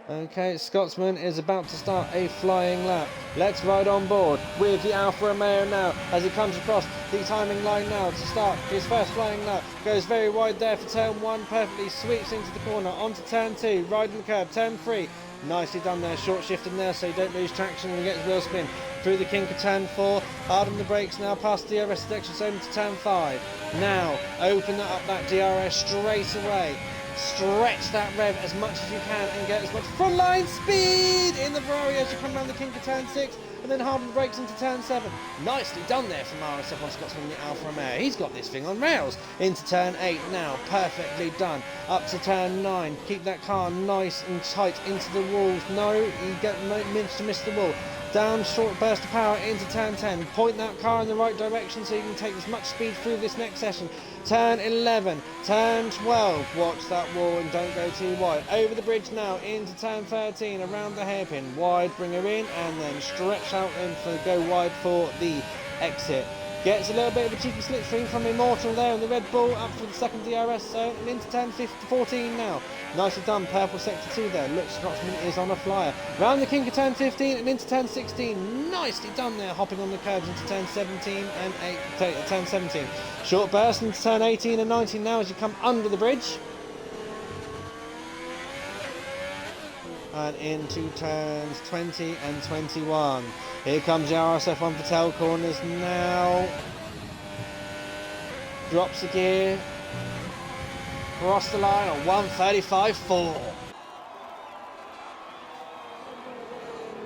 Okay, Scotsman is about to start a flying lap. Let's ride on board with the Alfa Romeo now as he comes across the timing line now to start his first flying lap. Goes very wide there for turn 1, perfectly sweeps into the corner, onto turn 2, riding the curb, turn 3. Nicely done there, short shifting there so you don't lose traction and you get wheel spin. Through the kink of turn 4, hard on the brakes now past DRS section, so into turn 5. Now, open up that DRS straight away. Stretch that rev as much as you can and get as much frontline speed in the Ferrari as you come around the kink of turn 6 and then harden the brakes into turn 7. Nicely done there from RSF1 Scotsman, the Alfa Romeo. He's got this thing on rails. Into turn 8 now, perfectly done. Up to turn 9, keep that car nice and tight into the walls. No, you get minutes to miss the wall. Down, short burst of power into turn 10. Point that car in the right direction so you can take as much speed through this next session. Turn 11, turn 12. Watch that wall and don't go too wide. Over the bridge now into turn 13, around the hairpin. Wide, bring her in, and then stretch out and go wide for the exit. Gets a little bit of a cheeky slipstream from Immortal there in the Red Bull, up for the second DRS zone and into turn 14 now. Nicely done, purple sector 2 there. Look, Scotsman is on a flyer. Round the kink of turn 15 and into turn 16. Nicely done there, hopping on the curbs into turn 17 and turn 17. Short burst into turn 18 and 19 now as you come under the bridge. And into turns 20 and 21. Here comes the RSF1 Patel corners now. Drops the gear. Cross the line on 1:35.4.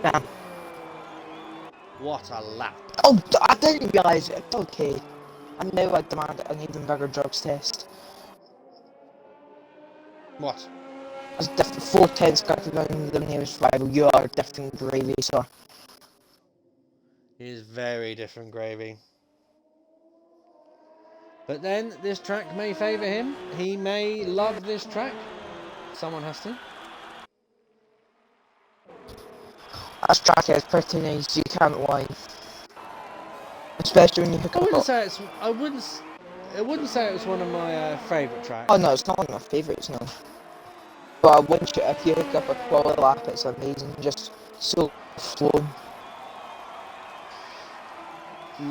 Damn. What a lap. Oh, I didn't realise it. Okay. And now I demand an even bigger drugs test. What? As 4 tenths got than the nearest rival, you are a different gravy, sir. He is very different gravy. But then this track may favour him. He may love this track. Someone has to. This track is pretty nice, you can't lie. Especially when you hook I up. wouldn't say it's. I wouldn't say it was one of my favourite tracks. Oh no, it's not one of my favourites, no. But once you, if you hook up a quality lap, it's amazing. Just so flowing.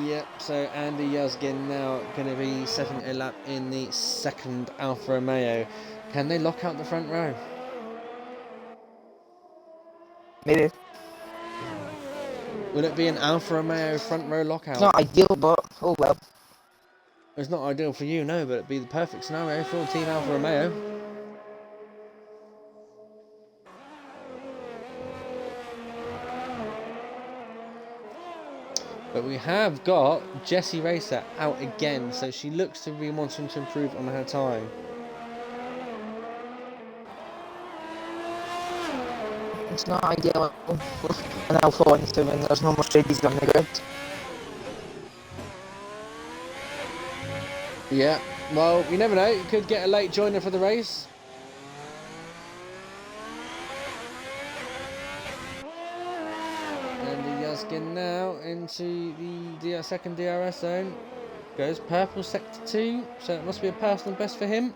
Yep, so Andy Yuzgin now going to be setting a lap in the second Alfa Romeo. Can they lock out the front row? Maybe. Will it be an Alfa Romeo front row lockout? It's not ideal, but oh well. It's not ideal for you, no, but it'd be the perfect scenario for Team Alfa Romeo. But we have got Jessie Racer out again, so she looks to be wanting to improve on her time. It's not ideal an Alpha 1 to when there's no Mercedes on the grid. Yeah, well, you never know, you could get a late joiner for the race. Yuzgin now into the second DRS zone. Goes purple sector 2, so it must be a personal best for him.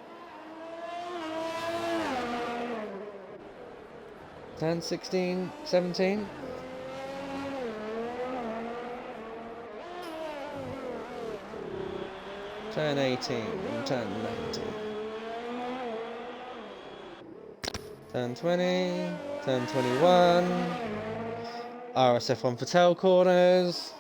Turn 16, 17. Turn 18, turn 19. Turn 20, turn 21. RSF1 Patel corners.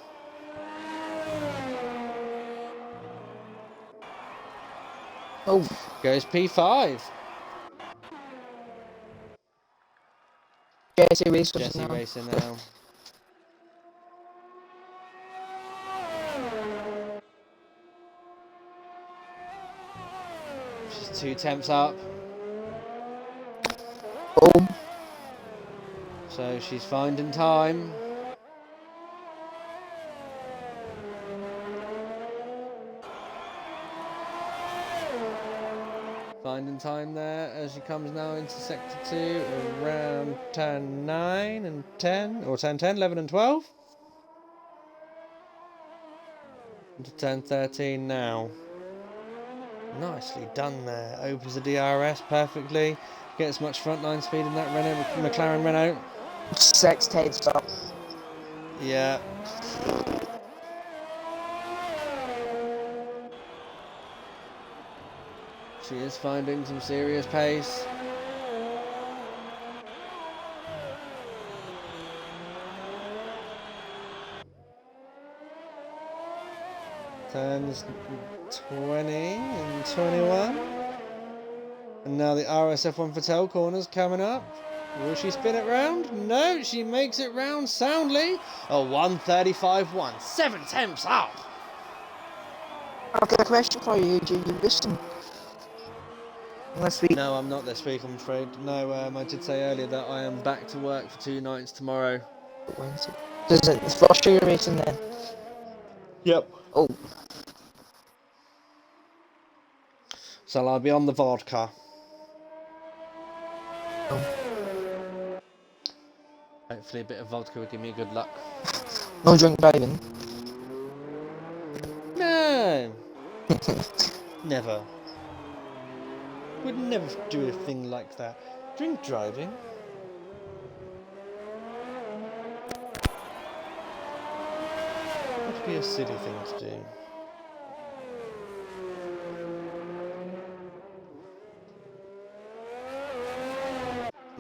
Oh, Goes P5. Jessie Racer Jessie now. Racer now. She's 2 tenths up. Boom. So she's finding time. Finding time there as she comes now into sector 2 around turn 9 and 10, or turn 10, 11 and 12. Into turn 13 now. Nicely done there. Opens the DRS perfectly. Gets much frontline speed in that Renault, McLaren Renault. 6 tenths up. Yeah. She is finding some serious pace. Turns 20 and 21. And now the RSF1 for tail corners coming up. Will she spin it round? No, she makes it round soundly. A 1:35.1, 7 tenths up. I've got a question for you. Do you listen? This week. No, I'm not this week, I'm afraid. No, I did say earlier that I am back to work for 2 nights tomorrow. Wednesday. Does it first year racing then? Yep. Oh. So I'll be on the vodka. Oh. Hopefully a bit of vodka will give me good luck. No drink driving. No. Never. Would never do a thing like that. Drink driving? Would be a silly thing to do.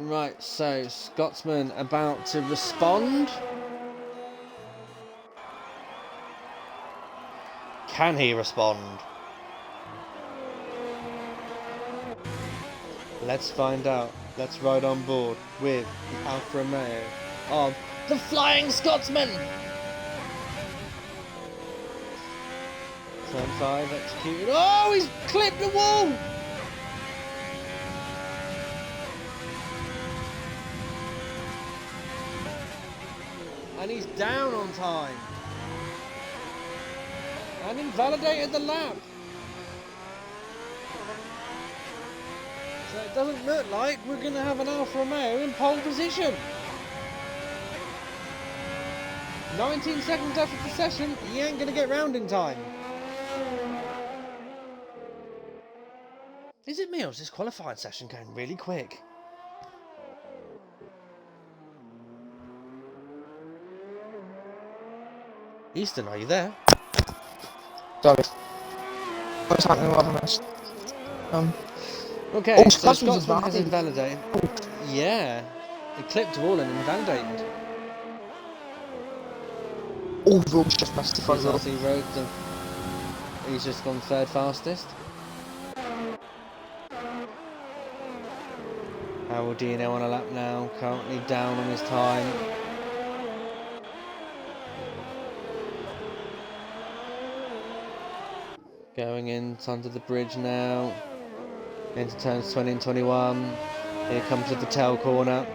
Right, so Scotsman about to respond. Can he respond? Let's find out. Let's ride on board with the Alfa Romeo of the Flying Scotsman. Turn 5 executed. Oh, he's clipped the wall! And he's down on time. And invalidated the lap. So it doesn't look like we're going to have an Alfa Romeo in pole position. 19 seconds left of the session. He ain't going to get round in time. Is it me or is this qualifying session going really quick? Easton, are you there? Sorry. What's happening with I missed? Okay, Oh, so Scotsman's Scotsman has invalidated. invalidated. Yeah, it clipped the wall and invalidated. Oh, Rogue's just missed the front row. SRC Rogue, he's just gone third fastest. Harold Dino on a lap now, currently down on his time. Going in under the bridge now. Into turns 20 and 21. Here comes the tail corner.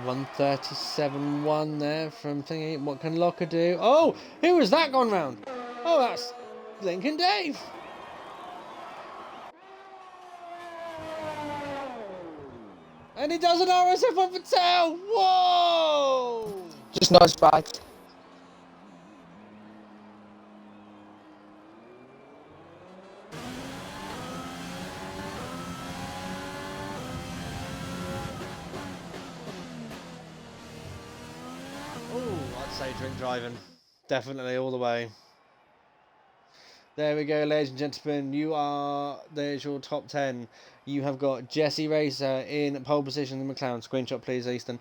.137.1 there from thingy. What can Locker do? Oh, who has that gone round? Oh, that's Lincoln Dave. And he does an RSF1 for tail. Whoa! Just not as bad. Oh, I'd say drink driving. Definitely all the way. There we go, ladies and gentlemen. There's your top 10. You have got Jesse Racer in pole position in the McLaren. Screenshot, please, Easton.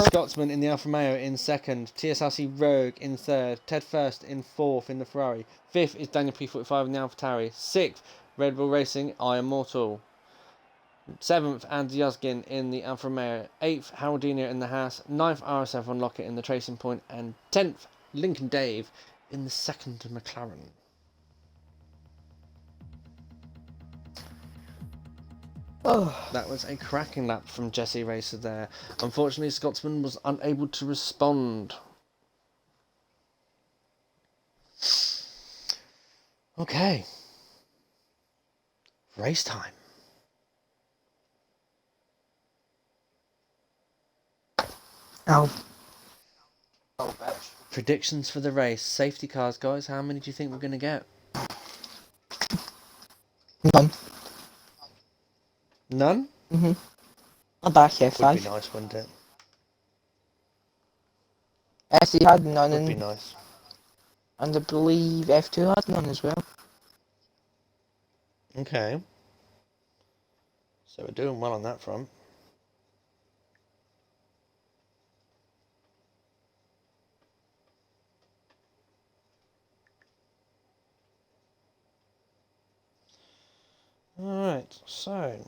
Scotsman in the Alfa Romeo in second. TSRC Rogue in third. Ted First in fourth in the Ferrari. Fifth is Daniel P45 in the AlphaTauri. Sixth, Red Bull Racing, I Immortal. 7th, Andy Yuzgin in the Alfa Romeo. 8th, Haldina in the Haas. 9th, RSF1 Lockett in the Tracing Point. And 10th, Lincoln Dave in the second McLaren. Oh, That was a cracking lap from Jesse Racer there. Unfortunately, Scotsman was unable to respond. Okay. Race time. ow. Predictions for the race. Safety cars, guys. How many do you think we're going to get? None. None? I'm back here, Would be 5. nice, wouldn't it? SE had none, Would be and nice. I believe F2 had none as well. Okay. So we're doing well on that front. Alright, so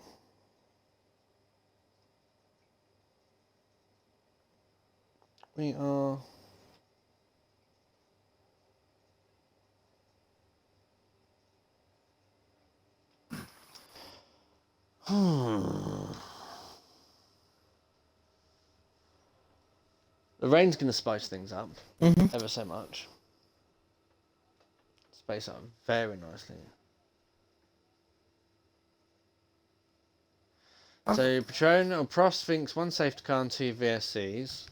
we are the rain's going to spice things up ever so much. Spice up very nicely. So Patron or Prost thinks 1 safety car and 2 VSCs.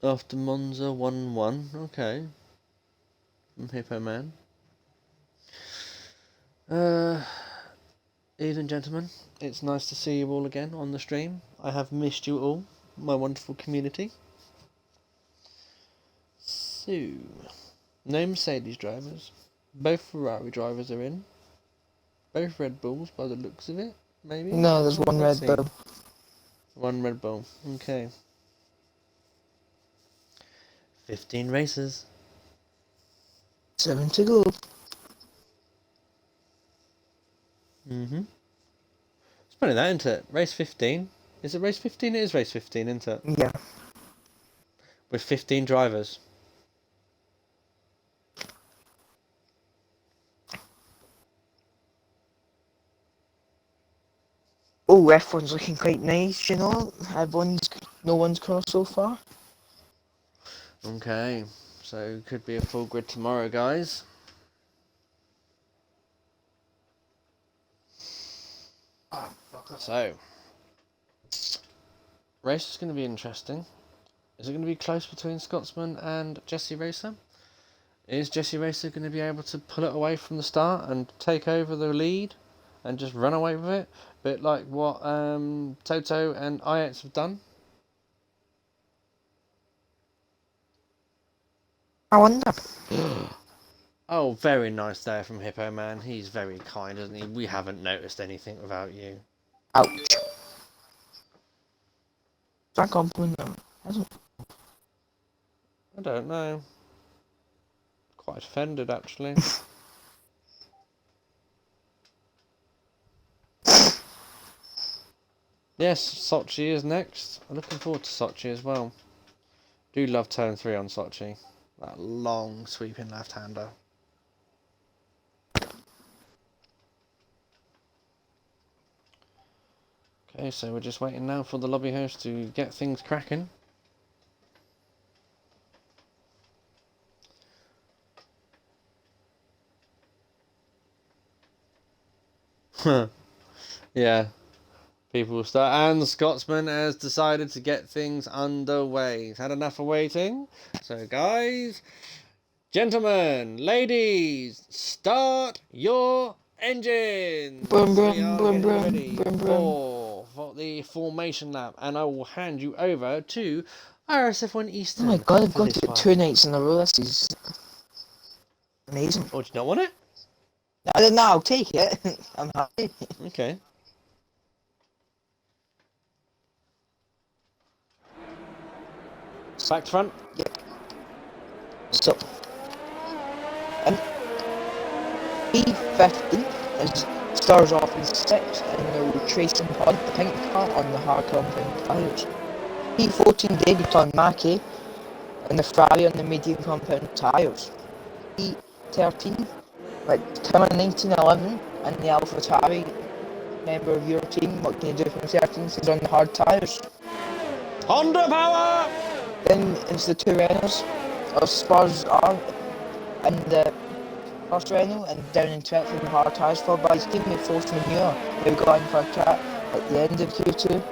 After Monza 1-1, okay. From Hippo Man. Ladies and gentlemen, it's nice to see you all again on the stream. I have missed you all, my wonderful community. So, no Mercedes drivers. Both Ferrari drivers are in. Both Red Bulls by the looks of it, maybe? No, there's one Let's Red see. Bull. One Red Bull, okay. 15 races. 7 to go. It's funny that, isn't it? Race 15. Is it race 15? It is race 15, isn't it? Yeah. With 15 drivers. Oh, F1's looking quite nice, you know. No one's crossed so far. Okay, so could be a full grid tomorrow, guys. So, race is going to be interesting. Is it going to be close between Scotsman and Jesse Racer? Is Jesse Racer going to be able to pull it away from the start and take over the lead and just run away with it? Bit like what Toto and IX have done? I wonder. Oh, very nice there from Hippo Man. He's very kind, isn't he? We haven't noticed anything without you. Ouch. Is that compliment? No, hasn't. I don't know. Quite offended, actually. Yes, Sochi is next. I'm looking forward to Sochi as well. Do love turn 3 on Sochi. That long sweeping left-hander. Okay, so we're just waiting now for the lobby host to get things cracking. Yeah. People will start, and the Scotsman has decided to get things underway. He's had enough of waiting. So, guys, gentlemen, ladies, start your engines. Brum, brum, We are brum, getting brum, ready brum, brum. for the formation lap, and I will hand you over to RSF1 Oh Eastern. my god, I've for got this it one. 2 nights in a row. This is amazing. Oh, do you not want it? I don't know, I'll take it. I'm happy. Okay. Back to front. Yep. So, and P15 is stars off in 6th, and they're Tracing Hunt, the pink car, on the hard compound tyres. P14 David on Mackie, and the Ferrari on the medium compound tyres. P13, like Tim in 1911, and the AlphaTauri, member of your team, what can you do from 13th, is on the hard tyres. Honda power! Then it's the two Renaults of Spurs are in the first Renault and down in 12th in the hard tyres, followed by his teammate Force Manure, who got in for a cat at the end of Q2.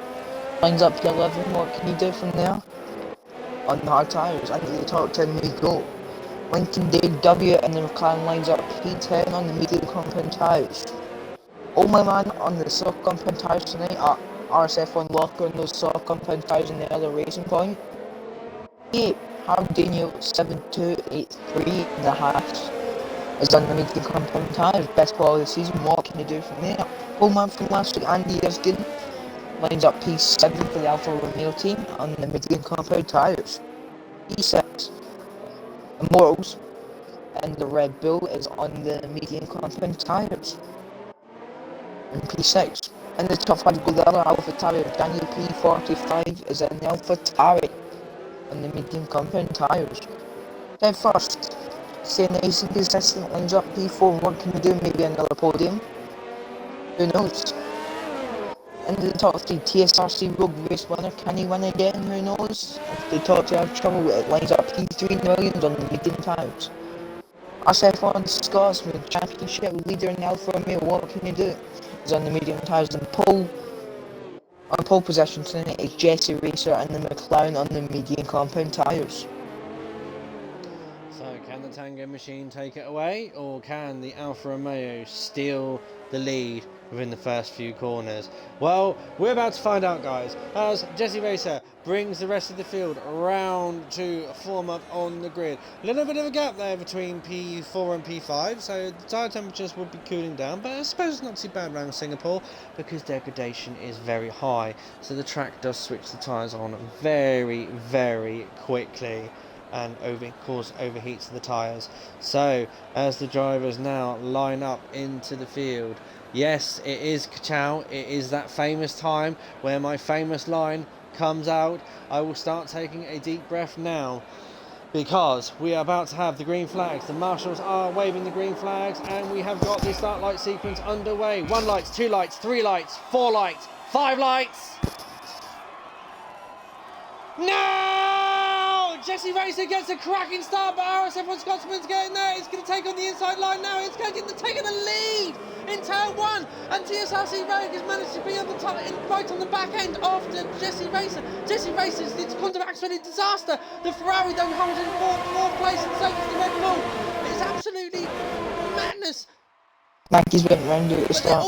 Lines up P11, what can you do from there? On the hard tyres, into the top 10 we go. Lincoln W and the McLaren lines up P10 on the medium compound tyres. Oh my man on the soft compound tyres tonight at RSF1 locker on those soft compound tyres in the other racing point. 8 Hardinio 7283 in the Haas is on the medium compound tyres, best ball of the season, what can you do from there? Oh man from last week, Andy Erskine lines up P7 for the Alfa Romeo team on the medium compound tyres. P6 Immortals and the Red Bull is on the medium compound tyres. And P6 in the top 5 go the other AlphaTauri, Daniel P45 is in the AlphaTauri on the medium compound tyres. Then first, staying nice and consistent, lines up P4, what can you do? Maybe another podium? Who knows? Into the top 3, TSRC Road Race winner, can he win again? Who knows? If the top 2 have trouble, it lines up P3 in the Williams on the medium tyres. RSF1 Scotsman Championship leader in Alfa Romeo, what can you do? Is on the medium tyres, and on pole position tonight is Jesse Racer and the McLaren on the medium compound tyres. So can the Tango machine take it away, or can the Alfa Romeo steal the lead within the first few corners? Well, we're about to find out, guys, as Jesse Racer brings the rest of the field around to form up on the grid. A little bit of a gap there between P4 and P5, so the tyre temperatures would be cooling down, but I suppose it's not too bad around Singapore because degradation is very high, so the track does switch the tyres on very, very quickly and cause overheats of the tyres. So as the drivers now line up into the field, yes, it is Kachow, it is that famous time where my famous line comes out. I will start taking a deep breath now, because we are about to have the green flags. The marshals are waving the green flags, and we have got the start light sequence underway. 1 light, 2 lights, 3 lights, 4 lights, 5 lights. No! Jesse Racer gets a cracking start, but RSF1 Scotsman's getting there. It's going to take on the inside line now. It's going to take the lead in turn 1, and TSRC Rogue has managed to be on the top, right on the back end after Jesse Racer. Jesse Racer's gone to absolute disaster. The Ferrari though holds in fourth place, and so does the Red Bull. It's absolutely madness. Mackey's went round at the start.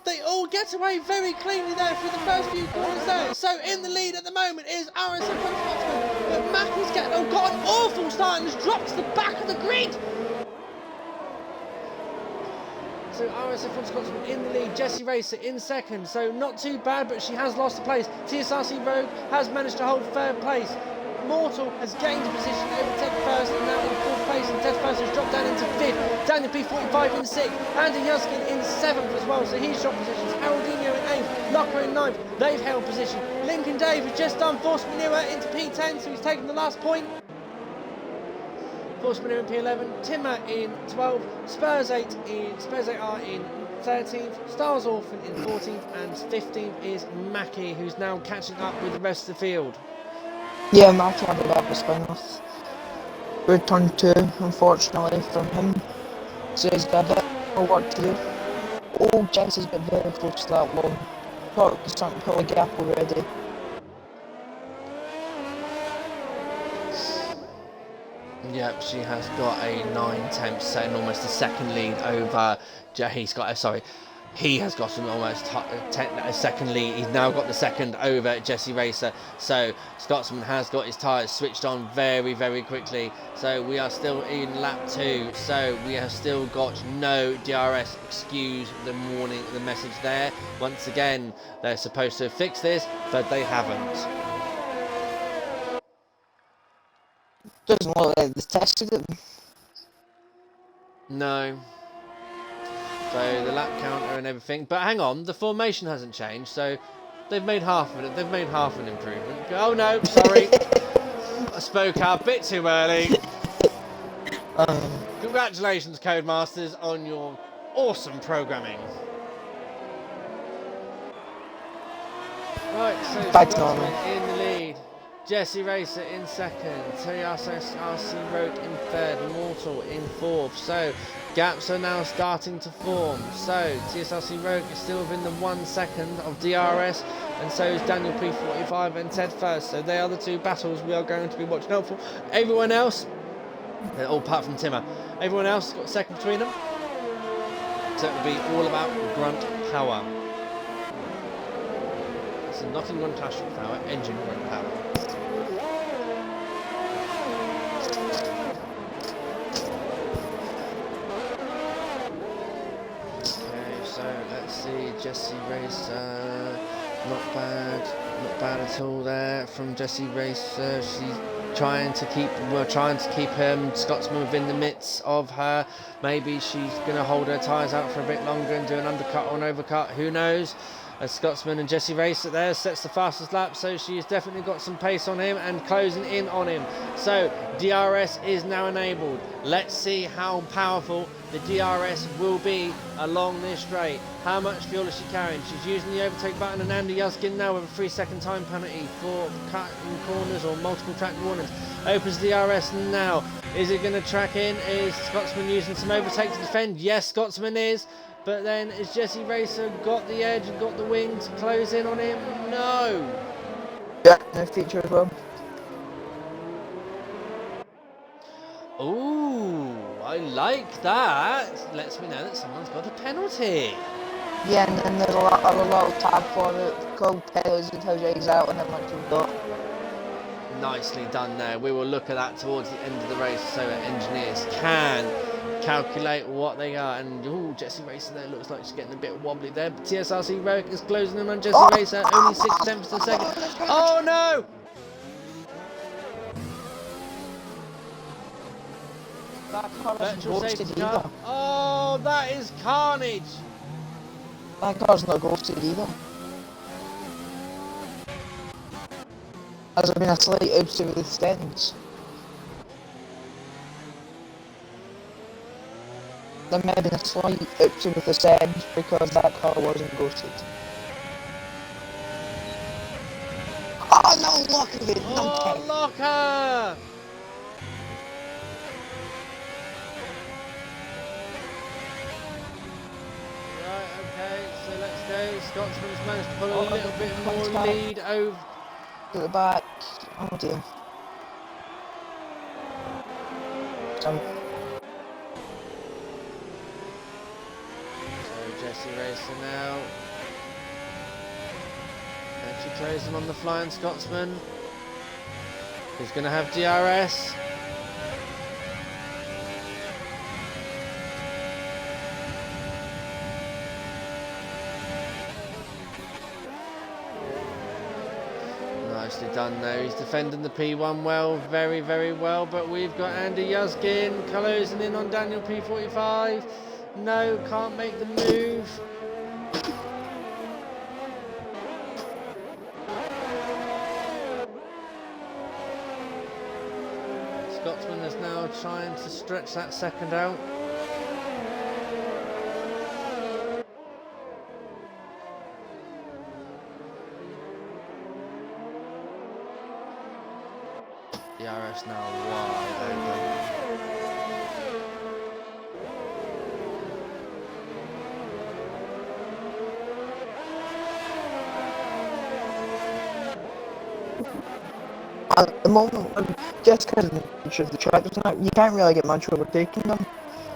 They all get away very cleanly there through the first few corners there. So in the lead at the moment is RSF1 Scotsman, but Mackey's got an awful start and has dropped to the back of the grid. So RSF1 Scotsman in the lead, Jesse Racer in second, so not too bad, but she has lost a place. TSRC Rogue has managed to hold third place. Mortal has gained a position over Ted First and now in fourth place, and Ted First has dropped down into fifth. Daniel P45 in sixth, Andy Yuskin in seventh as well, so he's dropped positions. Haroldinho in eighth, Locker in ninth, they've held position. Lincoln Dave has just done Force Manure into P10, so he's taken the last point. Force Manure in P11, Timmer in 12, Spurs 8 are in 13th, Stars Orphan in 14th, and 15th is Mackie, who's now catching up with the rest of the field. Yeah, Mackey had a bit of a spin off. Return 2, unfortunately, from him. So he's got a bit more work to do. Oh, Jesse's got very close to that one. Thought he's starting to pull a gap already. Yep, she has got a 9/10 set and almost a second lead over. He has got an almost a second lead. He's now got the second over Jesse Racer. So Scotsman has got his tyres switched on very, very quickly. So we are still in lap 2. So we have still got no DRS. Excuse the message there. Once again, they're supposed to fix this, but they haven't. Doesn't look like they tested it. No. So the lap counter and everything. But hang on, the formation hasn't changed, so they've made half of it. They've made half an improvement. Oh no, sorry. I spoke out a bit too early. Congratulations, Codemasters, on your awesome programming. Right, so Scotsman in the lead. Jesse Racer in second, RC Rogue in third, Mortal in fourth. So gaps are now starting to form. So TSRC Rogue is still within the 1 second of DRS, and so is Daniel P45 and Ted First. So they are the two battles we are going to be watching out for. Everyone else, all apart from Timmer, everyone else has got a second between them. So it will be all about grunt power. So not in grunt clash power, engine grunt power. Let's see, Jesse Racer, not bad at all there from Jesse Racer. She's trying to keep Scotsman within the midst of her. Maybe she's going to hold her tyres out for a bit longer and do an undercut or an overcut, who knows. As Scotsman and Jesse Racer there sets the fastest lap, so she's definitely got some pace on him and closing in on him. So DRS is now enabled. Let's see how powerful the DRS will be along this straight. How much fuel is she carrying? She's using the overtake button, and Andy Yuskin now with a 3-second time penalty for cutting corners or multiple track warnings. Opens DRS now. Is it going to track in? Is Scotsman using some overtake to defend? Yes, Scotsman is. But then, has Jesse Racer got the edge and got the wing to close in on him? No! Yeah, no feature as well. Ooh, I like that. Lets me know that someone's got a penalty. Yeah, and then there's a little tab for it called penalties that tells you exactly how much you've got. Nicely done there. We will look at that towards the end of the race so that engineers can calculate what they are. And ooh, Jesse Racer there looks like she's getting a bit wobbly there, but TSRC Rogue is closing in on Jesse Racer, only 6/10 of a second. Oh no! That car isn't ghosted either. Oh, that is carnage! That car's not ghosted either. Has there been a slight oops with the stands? There may have been a slight oops with the stands because that car wasn't ghosted. Oh no, look at it! Oh, locker! Right, okay, so let's go. Scotsman's managed to pull a little bit more lead over to the back. Oh dear. So Jesse Racer now. And she closing on the Flying Scotsman. Who's going to have DRS? Nicely done there. He's defending the P1 well, very, very well. But we've got Andy Yuskin closing in on Daniel P45. No, can't make the move. Scotsman is now trying to stretch that second out. DRS now wide open. at the moment, just because of the nature of the track, you can't really get much overtaking them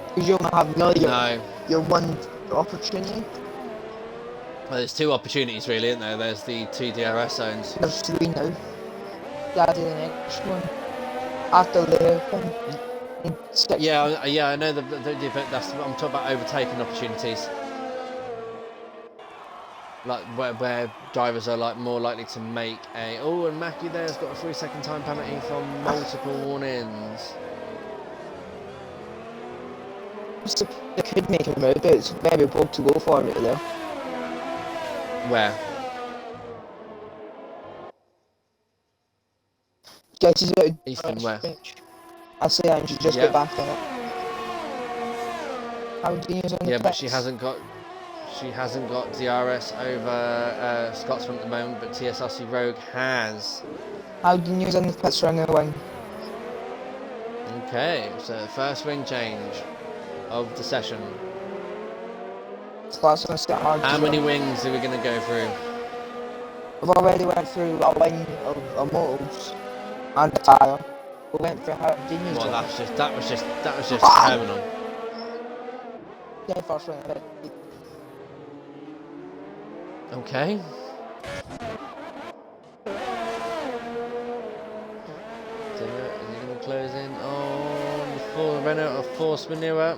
because you only have really your one opportunity. Well, there's two opportunities really, isn't there? There's the two DRS zones. There's three now. They added an extra one after the thing. Yeah, I know that's. I'm talking about overtaking opportunities. like where drivers are like more likely to make a. Oh, and Mackie there's got a 3-second time penalty from multiple warnings. They could make a move, but it's very bold to go for it there. Where? Guess he's out Easton, where? I say and she just Yep. get back in it. How do you use on the Yeah, but pits? she hasn't got DRS over Scotsman at the moment, but TSRC Rogue has. How do you use on the pits running the wing? Okay, so first wing change of the session. So that's going to get hard. How many wings are we going to go through? We've already went through a wing of motos and a tyre. We went through Hardini's. Well, that was just terminal. Yeah, first wing of it. Okay. Is he going to close in on the full Renault of force manure?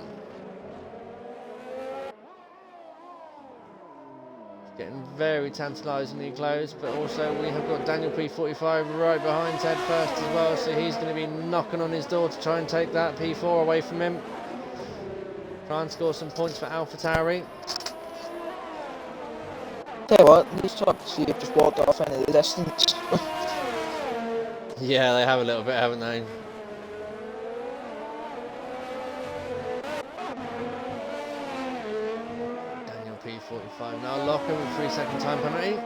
Getting very tantalisingly close, but also we have got Daniel P45 right behind Ted first as well, so he's going to be knocking on his door to try and take that P4 away from him. Try and score some points for AlphaTauri. Tell you what, these trucks you've just walked off into the distance. Yeah, they have a little bit, haven't they? Daniel P45 now locking with 3-second time penalty.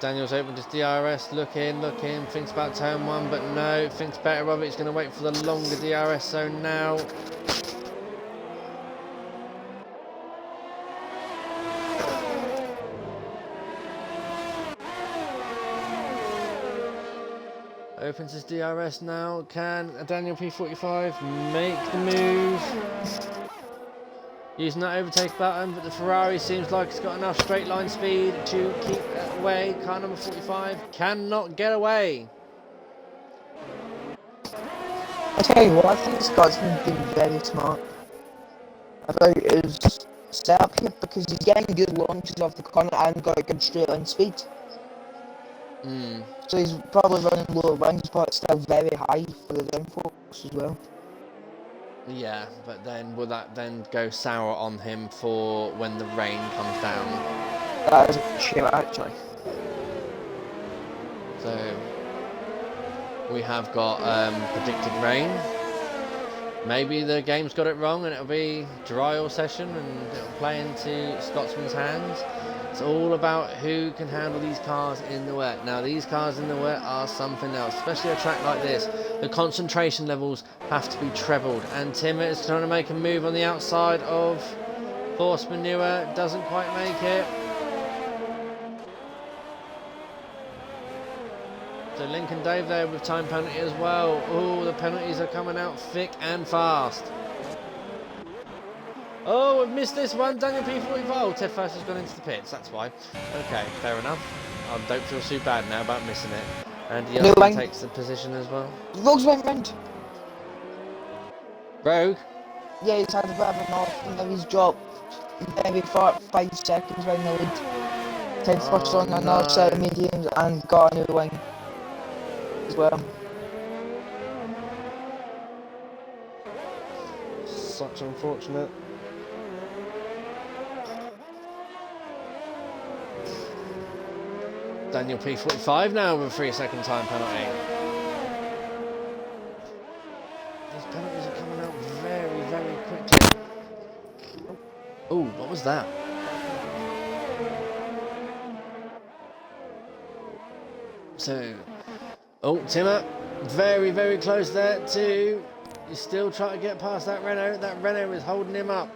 Daniel's opened his DRS, looking, thinks about turn 1, but no, thinks better of it. He's going to wait for the longer DRS zone now. Opens his DRS now. Can Daniel P45 make the move? Using that overtake button, but the Ferrari seems like it's got enough straight line speed to keep it away. Car number 45 cannot get away. I tell you what, I think Scotsman's been very smart about his setup here because he's getting good launches off the corner and got a good straight line speed. So he's probably running lower wings, but still very high for the downforce as well. Yeah, but then will that then go sour on him for when the rain comes down? That is a shame, actually. So we have got predicted rain. Maybe the game's got it wrong and it'll be dry all session and it'll play into Scotsman's hands. It's all about who can handle these cars in the wet. Now these cars in the wet are something else, especially a track like this. The concentration levels have to be trebled, and Tim is trying to make a move on the outside of force manure, doesn't quite make it. So Lincoln Dave there with time penalty as well. Oh, the penalties are coming out thick and fast. Oh, we've missed this one. Daniel P45. Oh, Ted First has gone into the pits. That's why. Okay, fair enough. I don't feel too bad now about missing it. And the other takes the position as well. Rogue's went round. Rogue? Yeah, he's had a bit of an off, and now he's dropped every 5 seconds round the lead. Ted First on another set of mediums and got a new wing as well. Such unfortunate. Daniel P45 now with a 3-second time penalty. These penalties are coming out very, very quickly. Oh, what was that? So, oh, Timmer, very, very close there to. He's still trying to get past that Renault. That Renault is holding him up.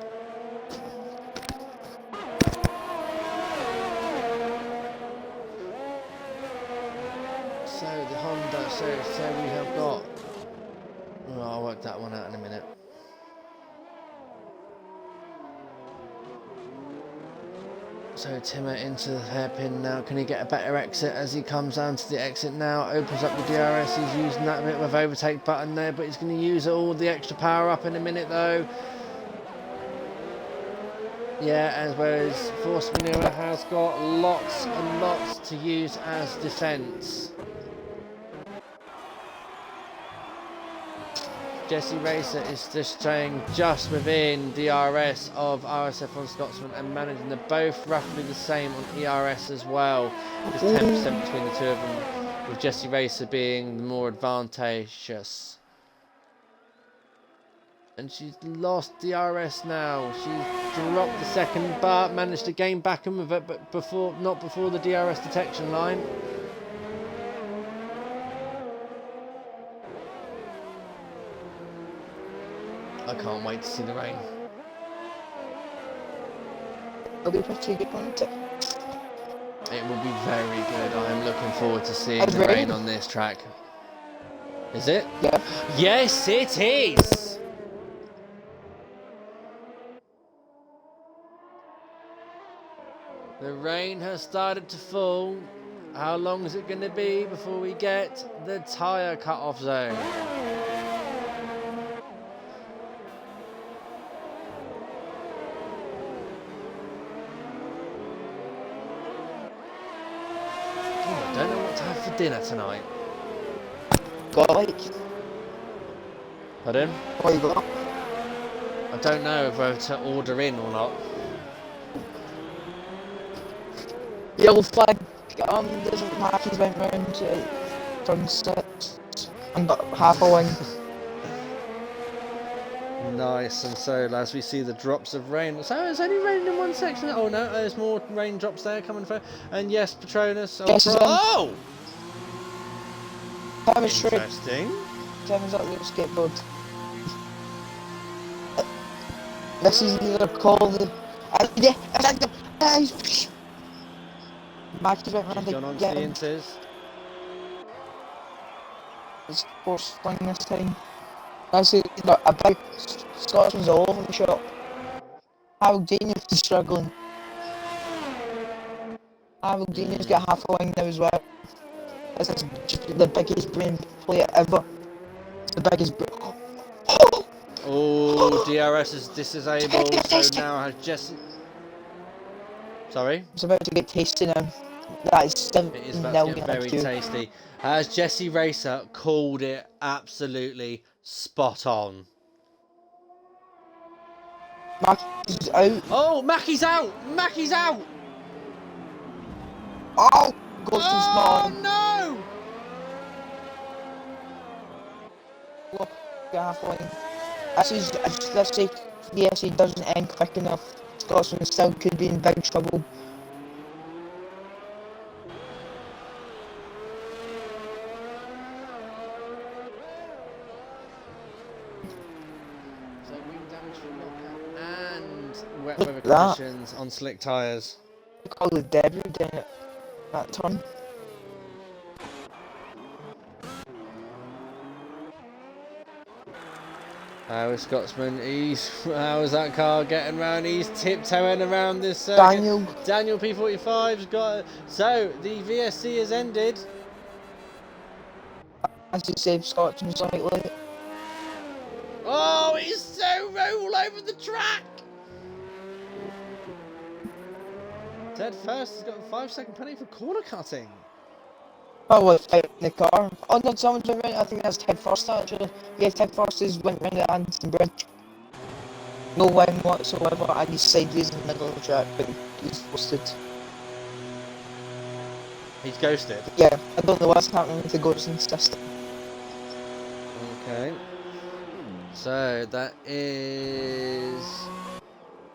So the Honda, so we have got. Oh, I'll work that one out in a minute. So Timmer into the hairpin now. Can he get a better exit as he comes down to the exit now? Opens up the DRS. He's using that bit of overtake button there, but he's going to use all the extra power up in a minute though. Yeah, as whereas Force Manure has got lots and lots to use as defence. Jesse Racer is just staying just within DRS of RSF1 Scotsman and managing. They're both roughly the same on ERS as well. Just 10% between the two of them, with Jesse Racer being the more advantageous. And she's lost DRS now. She's dropped the second, but managed to gain back in with it, but not before the DRS detection line. I can't wait to see the rain. It'll be pretty good, won't it? It will be very good. I am looking forward to seeing It's the rain raining. on this track. Is it? Yeah. Yes, it is! The rain has started to fall. How long is it going to be before we get the tyre cut-off zone? Oh, I don't know what to have for dinner tonight. Got like. Pardon? What you got? I don't know whether to order in or not. Yellow flag. There's Marquis went round from 6 and got half a wing. Nice, and so as we see the drops of rain, so it's only raining in one section. Oh no, there's more raindrops there coming through. And yes, Patronus. Yes, Oh, Chemistry. interesting. Kevin's up with a skateboard. This is either called Marquis went round She's gone on to to get the him. inters. His sports thing this time. I see look, a big Scotsman's all over the shop. How Daniel's struggling. How Daniel's got half a wing now as well. This is just the biggest brain player ever. It's the biggest brain. Oh, DRS is disabled, so now has Jesse. Sorry? It's about to get tasty now. That is still It is about to get very tasty. As Jesse Racer called it absolutely spot on. Mackie's out. Oh, Mackie's out! Mackie's out! Oh! Goes to Oh, small. no! Look, halfway. Let's say VSA doesn't end quick enough. Scotland still could be in big trouble. So wing damage from lockout and wet Look weather at that. conditions on slick tyres. Look all the debris down it. That turn. How is Scotsman? How is that car getting round? He's tiptoeing around this circuit. Daniel P45's got it. So the VSC has ended. As you say, Scotland slightly. Oh, he's so all over the track. Ted First has got a 5-second penalty for corner cutting. Oh, well, in the car. Oh no, someone's went round. I think that's Ted First actually. Yeah, Ted First has went round the Anderson Bridge. No win whatsoever, and he's sideways in the middle of the track, but he's ghosted. He's ghosted. Yeah, I don't know what's happening with the ghosting system. Okay. So that is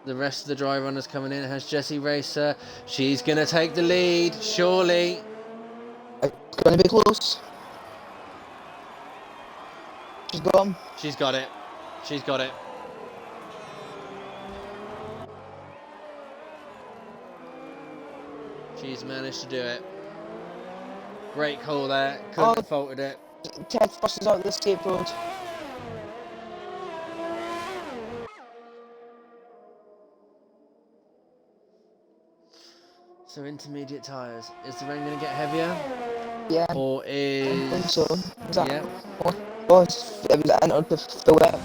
the rest of the dry runners coming in. It has Jessie Racer. She's gonna take the lead, surely. It's going to be close. She's gone. She's got it. She's got it. She's managed to do it. Great call there. Couldn't have faulted it. Ted First is out of the escape road. So intermediate tyres. Is the rain going to get heavier? Yeah. Or I think is... so. Yeah. It was entered the full out.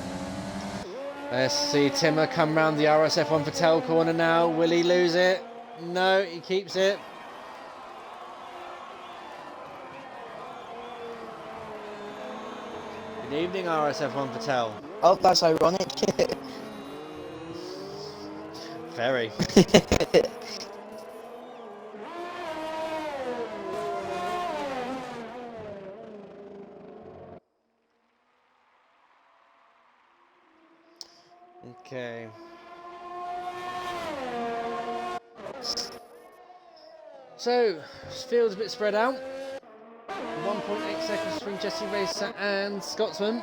Let's see Timmer come round the RSF1 for tail corner now. Will he lose it? No, he keeps it. Good evening, RSF1 Patel. Oh, that's ironic. Very. Okay. So, field's a bit spread out. 1.8 seconds between Jesse Racer and Scotsman.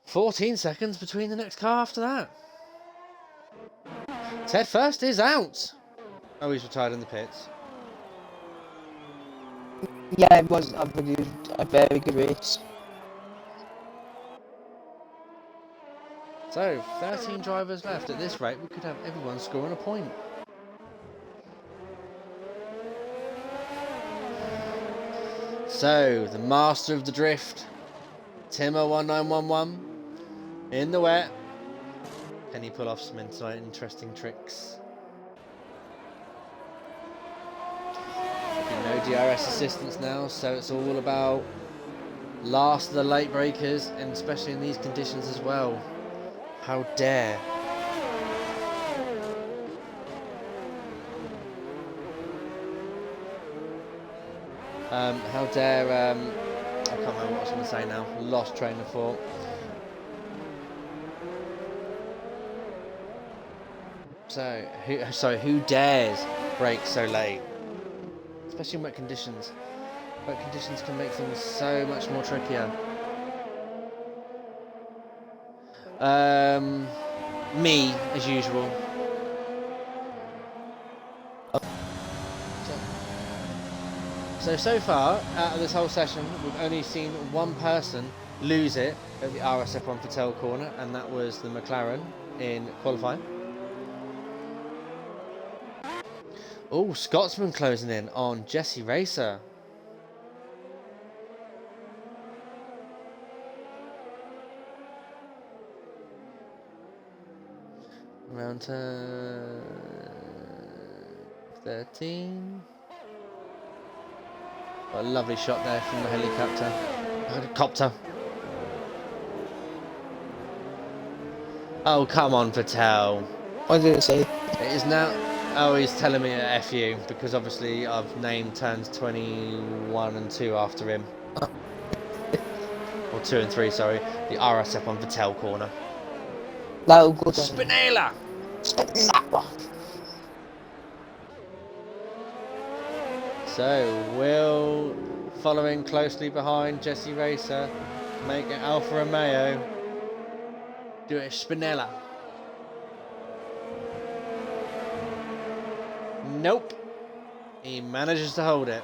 14 seconds between the next car after that. Ted First is out. Oh, he's retired in the pits. Yeah, it was a very good race. So, 13 drivers left. At this rate, we could have everyone scoring a point. So, the master of the drift, Timmer 1911, in the wet. Can he pull off some interesting tricks? No DRS assistance now, so it's all about last of the late breakers, and especially in these conditions as well. How dare. How dare, I can't remember what I was going to say now. Lost train of thought. So, who dares brake so late? Especially in wet conditions. Wet conditions can make things so much more trickier. Me, as usual. So far, out of this whole session, we've only seen one person lose it at the RSF1 for tail corner, and that was the McLaren in qualifying. Oh, Scotsman closing in on Jesse Racer. Round turn 13. What a lovely shot there from the helicopter. Oh, come on, Patel. What did it say? It is now. Oh, he's telling me a F you because obviously I've named turns 21 and 2 after him. Or 2 and 3, sorry. The RSF1 for tail corner. That'll go down. Spinella! So, Will following closely behind Jesse Racer, make it Alfa Romeo. Do it Spinella. Nope. He manages to hold it.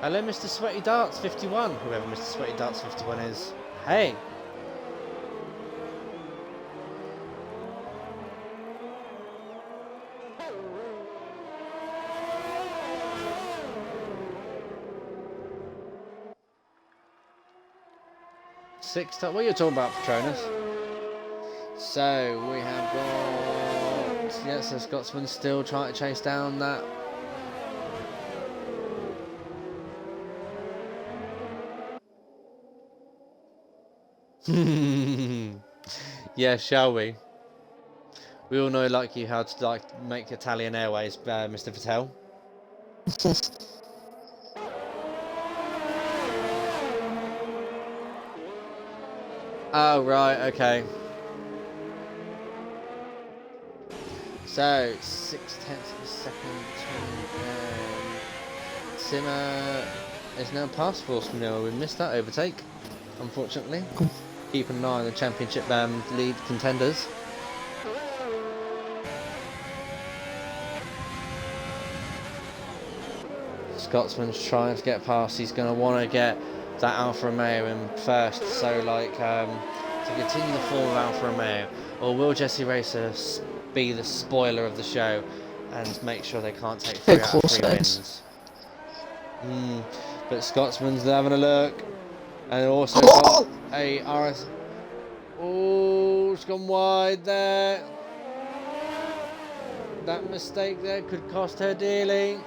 Hello, Mr. Sweaty Darts 51. Whoever Mr. Sweaty Darts 51 is. Hey. What are you talking about, Patronus? So we have got, yes, the Scotsman still trying to chase down that. Yeah, shall we? We all know, like you, how to make Italian Airways, Mr. Patel. Oh right, okay. So 0.6 of a second. Simmer is now past Force Manure. We missed that overtake, unfortunately. Keep an eye on the championship lead contenders. Scotsman's trying to get past. He's going to want to get that Alfa Romeo in first, so to continue the form of Alfa Romeo, or will Jesse Racer be the spoiler of the show and make sure they can't take 3 out of 3 wins? But Scotsman's having a look. And also got a RS. Oh, it's gone wide there. That mistake there could cost her dearly.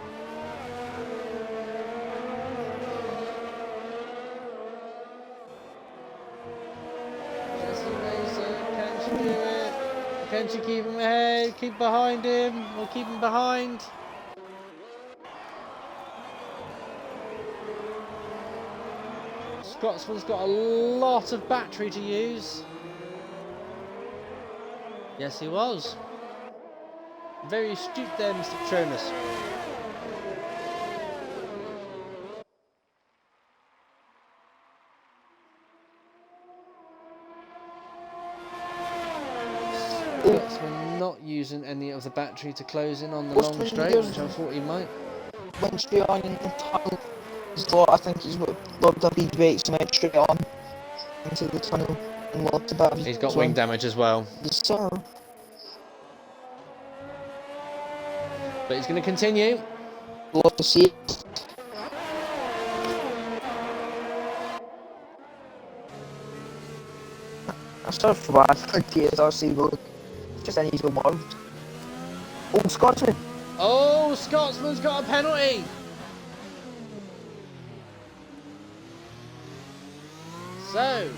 Jessie Racer, can she do it? Can she keep him ahead? Keep behind him? Or keep him behind? Scotsman's got a lot of battery to use. Yes, he was. Very astute there, Mr. Patronus. Scotsman not using any of the battery to close in on the long straight, which I thought he might. Went straight on in the tunnel. I think he's locked up his brakes and went straight on into the tunnel and locked about. He's got wing damage as well. Yes, sir. But he's going to continue. Love to see it. I sort of forgot for TSRC Road. It's just an easy world. Oh, Scotsman! Oh, Scotsman's got a penalty! So,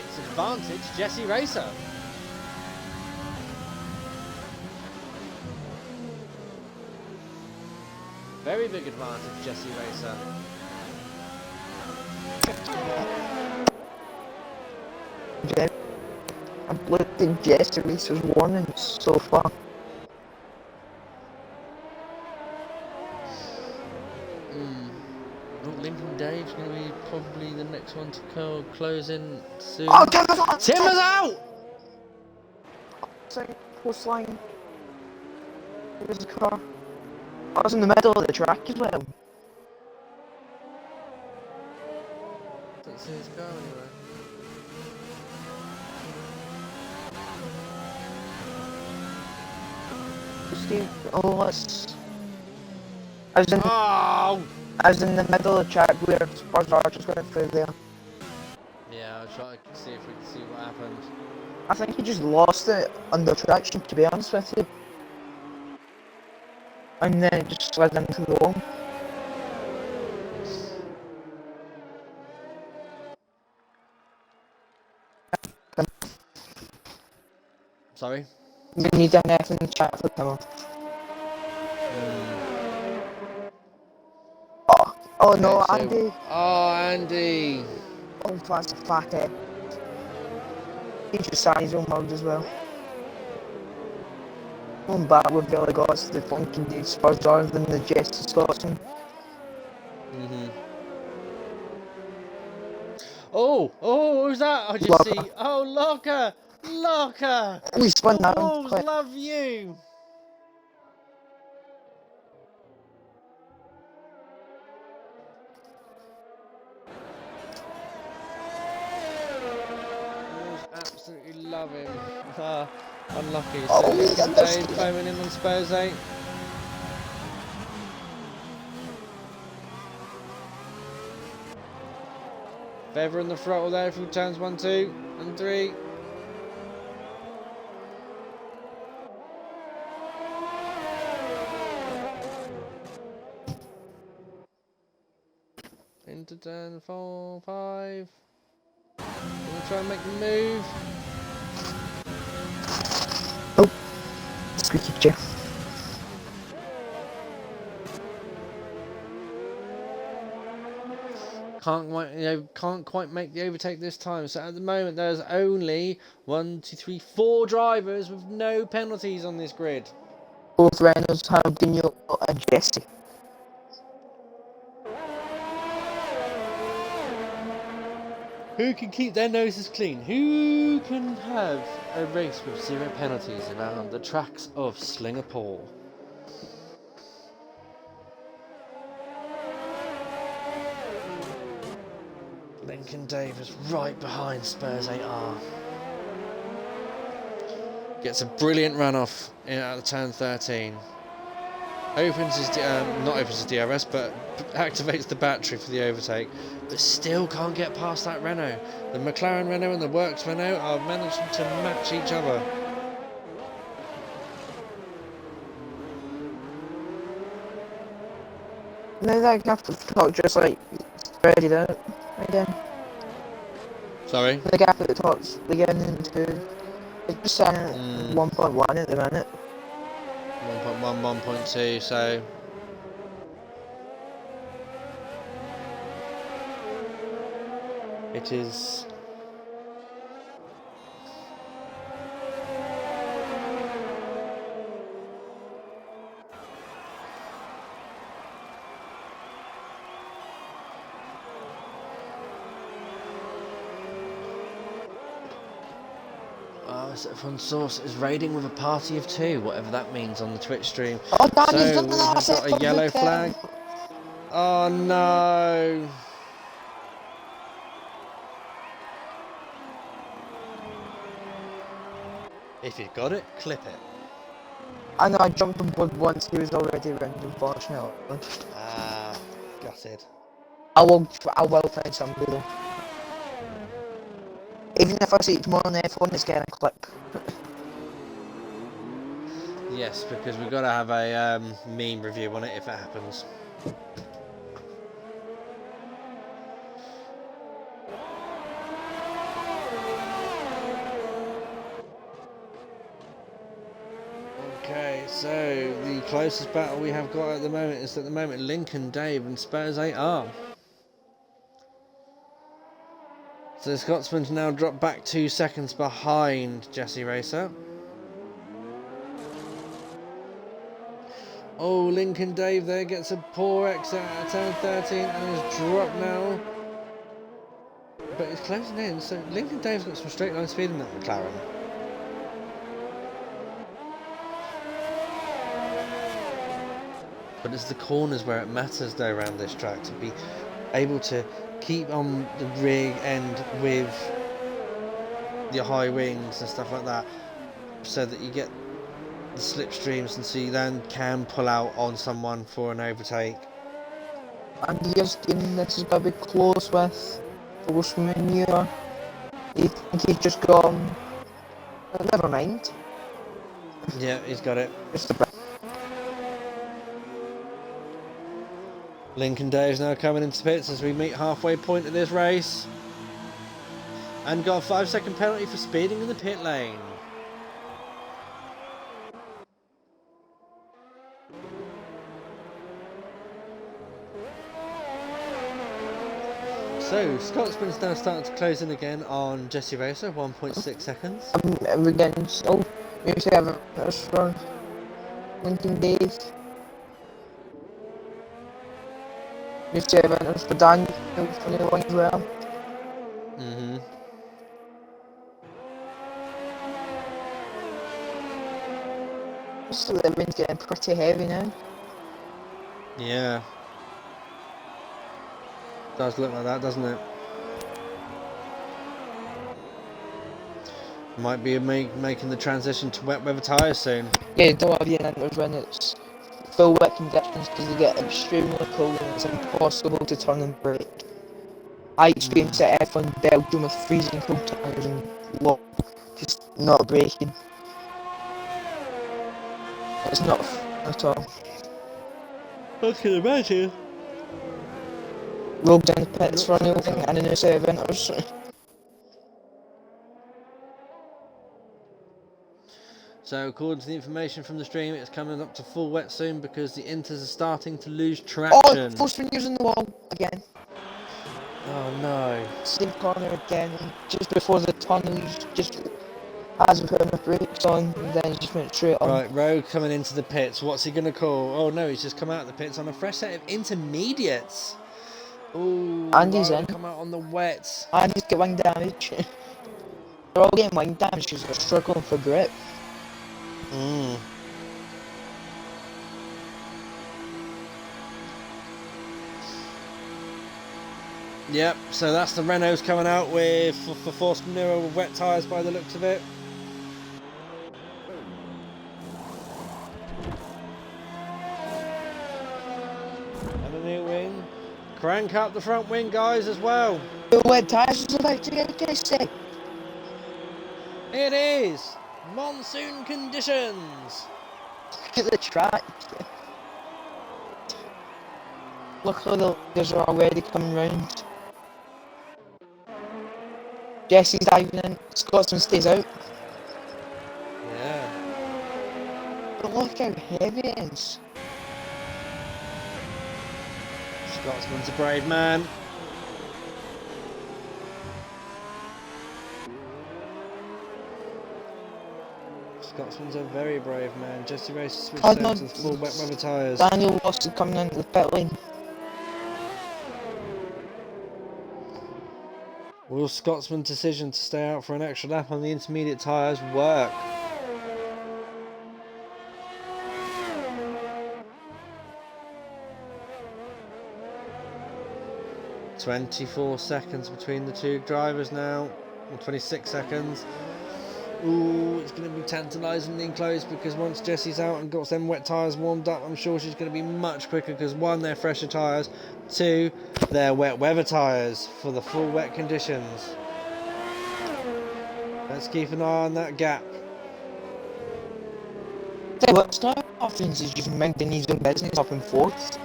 it's advantage Jessie Racer. Very big advantage Jessie Racer. I've looked at Jessie Racer's warnings so far. Lincoln Dave's going to be probably the next one to close in soon. Oh, Timmer's out! Timmer's out! Second post line. There's a car. I was in the middle of the track as well. Don't see his car anywhere. Steve, oh, let's. I was in. Oh! I was in the middle of the track where Spurs Archer's going through there. Yeah, I'll try to see if we can see what happened. I think he just lost it under traction, to be honest with you. And then it just slid into the wall. Sorry? You need an F in the chat for him. Oh no, Okay, so- Andy! Oh, Andy! Oh, that's a fat head. He just signed his own world as well. Going back with Billy Gott's the funky dude Spurs rather than the Jesse Scotsman. Oh, what was that? I just Locker. see. Oh, Locker! Locker! We spun that Wolves one quick. love you! Wolves absolutely love him. Unlucky. Oh, So, we got this. Dave coming in on Spurs 8. Feather on the throttle there through turns 1, 2, and 3. Into turn 4, 5. Gonna try and make the move. Oh, squeaky chair. Can't quite make the overtake this time. So at the moment, there's only 1, 2, 3, 4 drivers with no penalties on this grid. Both Reynolds, Haldinho and Jesse. Who can keep their noses clean? Who can have a race with 0 penalties around the tracks of Singapore? Lincoln Davis right behind Spurs 8R. Gets a brilliant run off out of turn 13. Opens his not opens his DRS, but activates the battery for the overtake, but still can't get past that Renault. The McLaren Renault and the Works Renault are managing to match each other. Now that gap at the top just like spread it out again. Sorry? The gap at the top's beginning into it's just at 1.1 at the minute. 1.1, 1.2, so it is. RSF1 source is raiding with a party of 2, whatever that means on the Twitch stream. Oh, Danny's So done we've that! got a yellow flag. Oh no! If you've got it, clip it. I know I jumped on board once, he was already around, unfortunately. Ah, gutted. I will find somebody though. Even if I see it tomorrow on the F1, it's getting a clip. Yes, because we've got to have a meme review on it if it happens. Okay, so the closest battle we have got at the moment is Lincoln Dave and Spurs 8R. So the Scotsman's now dropped back 2 seconds behind Jesse Racer. Oh, Lincoln Dave there gets a poor exit out of turn 13 and is dropped now. But it's closing in, so Lincoln Dave's got some straight line speed in that McLaren. But it's the corners where it matters though around this track, to be able to keep on the rig end with your high wings and stuff like that, so that you get the slipstreams and so you then can pull out on someone for an overtake. And here's game this is going to be close with Force Manure. I think he's just gone. Never mind. Yeah, he's got it. Just a bit. Lincoln Dave's now coming into pits as we meet halfway point of this race. And got a 5-second penalty for speeding in the pit lane. So, Scotsman's now starting to close in again on Jesse Racer, 1.6 seconds. We're getting so. We used to have a strong Lincoln Dave. We used to have a for Dan for the one as well. Mm-hmm. So the wind's getting pretty heavy now. Yeah. Does look like that, doesn't it? Might be making the transition to wet weather tyres soon. Yeah, don't have the inters when it's full wet conditions because they get extremely cold and it's impossible to turn and brake. I experienced it at F1 Belgium with freezing cold tyres and just not braking. It's not fun at all. I can imagine. Rolled down the pits for a new thing and a new set of inters. So according to the information from the stream, it's coming up to full wet soon because the inters are starting to lose Oh, traction. Force Manures in the wall again. Oh no. Same corner again. Just before the tunnel, just as we put the brakes on, and then he just went straight on. Right, Rogue coming into the pits. What's he going to call? Oh no, he's just come out of the pits on a fresh set of intermediates. Ooh, And he's Rogue in. come out on the wets. And he's get wing damage. They're all getting wing damage because they're struggling for grip. Yep, so that's the Renaults coming out with for Force Manure with wet tyres by the looks of it. the new wing. Crank up the front wing, guys, as well. The wet tyres was about to get against it. It is monsoon conditions. Look at the track. Look how the leaders are already coming round. Jesse's diving in. Scotsman stays out. Yeah. But look how heavy it is. Scotsman's a brave man. Scotsman's a very brave man. Jesse Race switched Oh, out no. to the full wet weather tyres. Daniel Watson coming into the pit lane. Will Scotsman's decision to stay out for an extra lap on the intermediate tyres work? "24 seconds between the two drivers now, or 26 seconds. Ooh, it's going to be tantalisingly close because once Jessie's out and got them wet tyres warmed up, I'm sure she's going to be much quicker because one, they're fresher tyres, two, they're wet weather tyres for the full wet conditions. Let's keep an eye on that gap. Tell you what, it's not often as you can mind his own business up in fourth.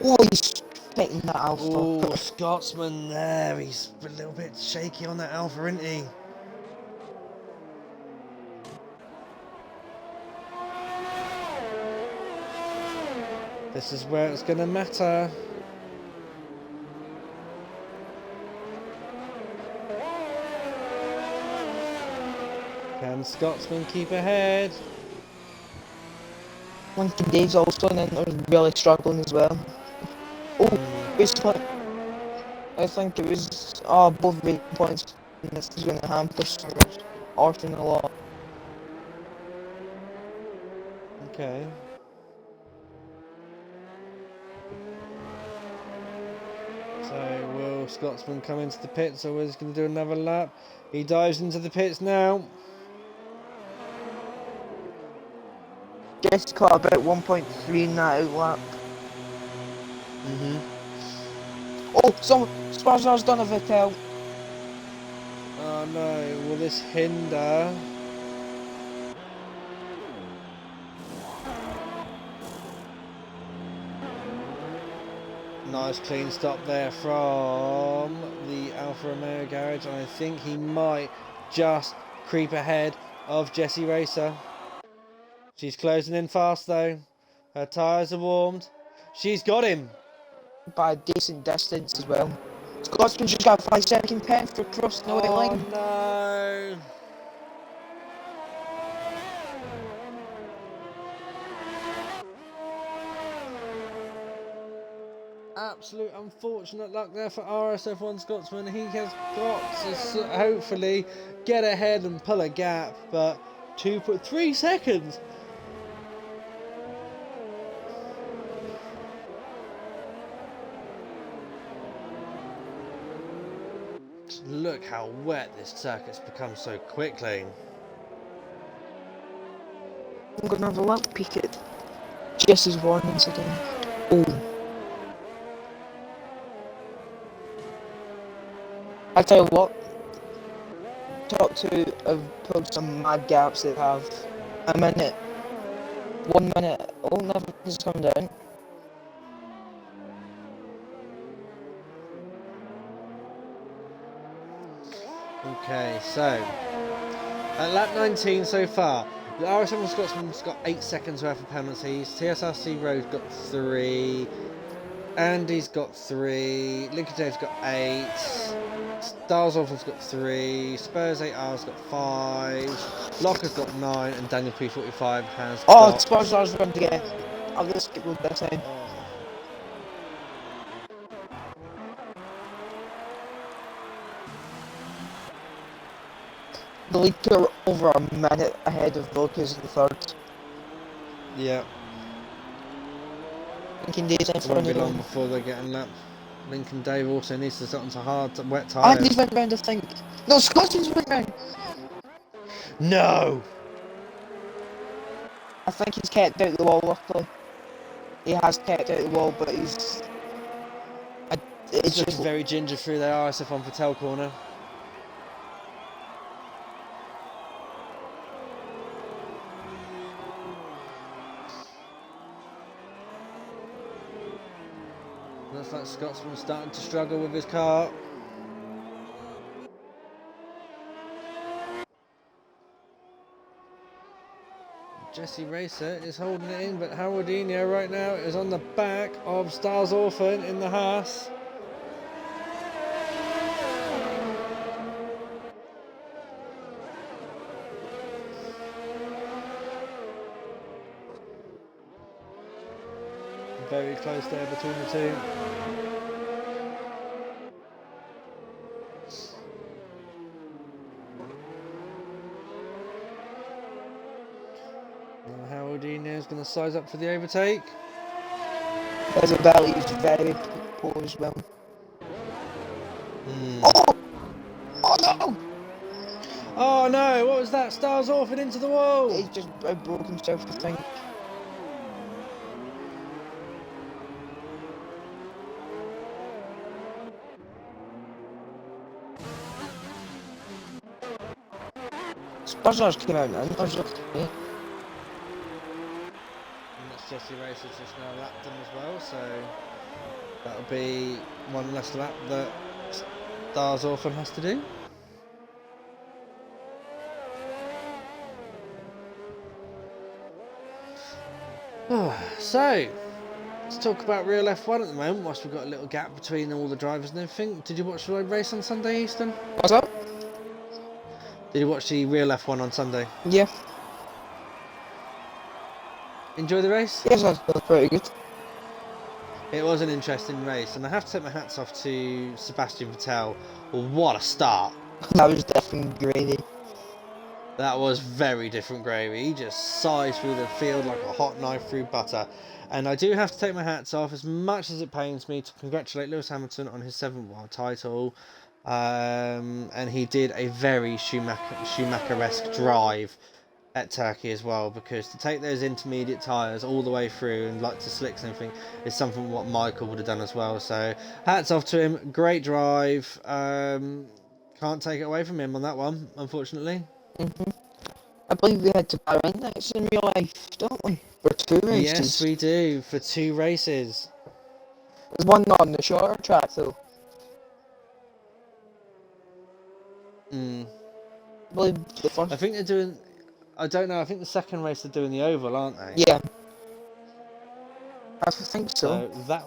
Oh, he's fitting that Alpha. Oh, Scotsman there. He's a little bit shaky on that Alpha, isn't he? This is where it's going to matter. Can Scotsman keep ahead? Lincoln Dave's also in there really struggling as well. Oh, it's like, I think it was both rating points, and this is going to hamper Orton a lot. Okay. So will Scotsman come into the pits, or is he going to do another lap? He dives into the pits now. Just caught about 1.3 in that outlap. Oh, Sparzar's done a Vettel. Oh no, will this hinder? Nice clean stop there from the Alfa Romeo garage, and I think he might just creep ahead of Jessie Racer. She's closing in fast though. Her tyres are warmed. She's got him. By a decent distance as well. Scotsman just got a 5-second pen for crossing the white line. No. Absolute unfortunate luck there for RSF1 Scotsman. He has got to hopefully get ahead and pull a gap, but 2.3 seconds. Look how wet this circuit's become so quickly. I'm gonna have a look peek at Jesse's warnings again. Oh. I tell you what, top two have pulled some mad gaps that have a minute, 1 minute, oh, nothing has come down. Okay, so at lap 19 so far, the RSF1 Scotsman's got 8 seconds worth of penalties. TSRC Road's got 3. Andy's got 3. Lincoln Dave's got 8. Stars Orphan's got 3. Spurs 8R's got 5. Locker's got 9. And Daniel P45 has Oh, got... Sparzar's going to get. I'll just skip with this in. The lead are over a minute ahead of Locus in the third. Yeah, Lincoln Dave's in it front won't be of long them. before they get in lap. Lincoln Dave also needs to start onto hard, wet Andy's tyres. went round, I think. No, Scotsman's went round. No! I think he's kept out the wall, luckily. He has kept out the wall, but he's... It's It's looking just... very ginger through the RSF1 Patel corner. Looks like Scotsman's starting to struggle with his car. Jesse Racer is holding it in, but Haroldinho right now is on the back of Stars Orphan in the Haas. Very close there between the two. Now Haroldinho is going to size up for the overtake. Isabelle is very poor as well. Oh! Oh no! Oh no, what was that? Stars Orphan into the wall! He's just broke himself, I think. Buzzers came out and buzzers came out. And that's Jesse Racer just now lapped him as well, so that'll be one less lap that Stars Orphan has to do. So, let's talk about real F1 at the moment, whilst we've got a little gap between all the drivers and everything. Did you watch the race on Sunday, Easton? What's up? Did you watch the real F1 on Sunday? Yeah. Enjoy the race? Yes, that's pretty good. It was an interesting race, and I have to take my hats off to Sebastian Vettel. What a start! That was definitely gravy. That was very different gravy. He just sized through the field like a hot knife through butter. And I do have to take my hats off, as much as it pains me, to congratulate Lewis Hamilton on his 7th world title. And he did a very Schumacher-esque drive at Turkey as well, because to take those intermediate tyres all the way through and like to slicks and everything is something what Michael would have done as well. So hats off to him. Great drive. Can't take it away from him on that one, unfortunately. I believe we had to power index in real life, don't we? For 2 races. Yes, we do, for 2 races. There's one not on the shorter track though. I believe the first... I think they're doing... I don't know, I think the second race they're doing the oval, aren't they? Yeah. I think so. So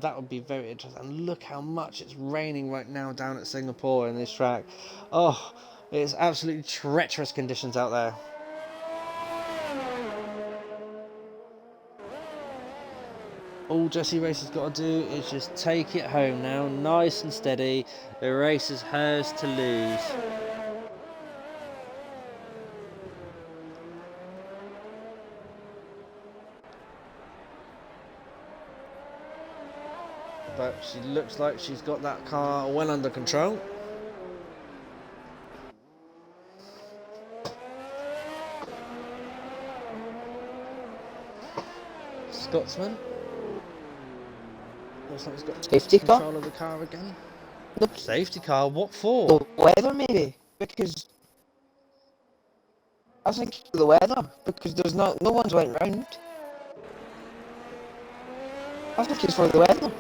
that would be very interesting. And look how much it's raining right now down at Singapore in this track. Oh, it's absolutely treacherous conditions out there. All Jesse Racer's got to do is just take it home now, nice and steady. The race is hers to lose. But she looks like she's got that car well under control. Scotsman. Looks like he's got Safety car? control of the car again. Nope. Safety car? What for? The weather, maybe? Because... I think it's the weather, because there's no one's went round. I think it's for the weather.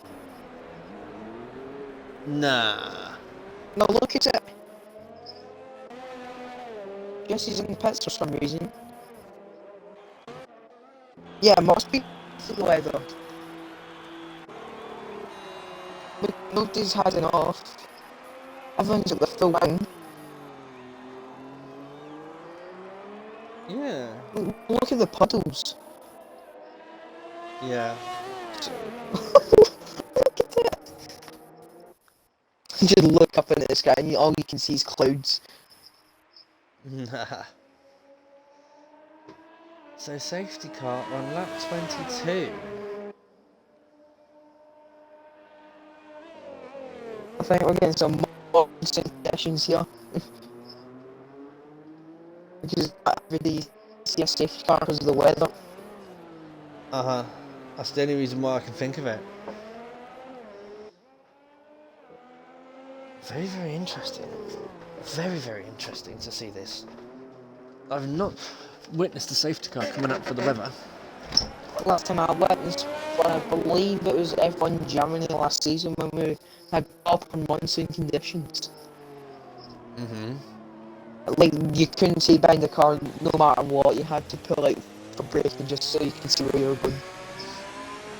Nah. No, look at it. Jesse's in the pits for some reason. Yeah, it must be for the weather. Look, nobody's had it off. Everyone's at the full wing. Yeah. Look at the puddles. Yeah. Look at it. You just look up into the sky and all you can see is clouds. Nah. So safety car on lap 22. I think we're getting some more conditions here. Because every day see a safety car because of the weather. That's the only reason why I can think of it. Very, very interesting. Very, very interesting to see this. I've not witnessed a safety car coming up for the weather. Last time I witnessed one, I believe it was F1 Germany last season when we had proper monsoon conditions. Like, you couldn't see behind the car no matter what, you had to pull out for braking just so you could see where you were going.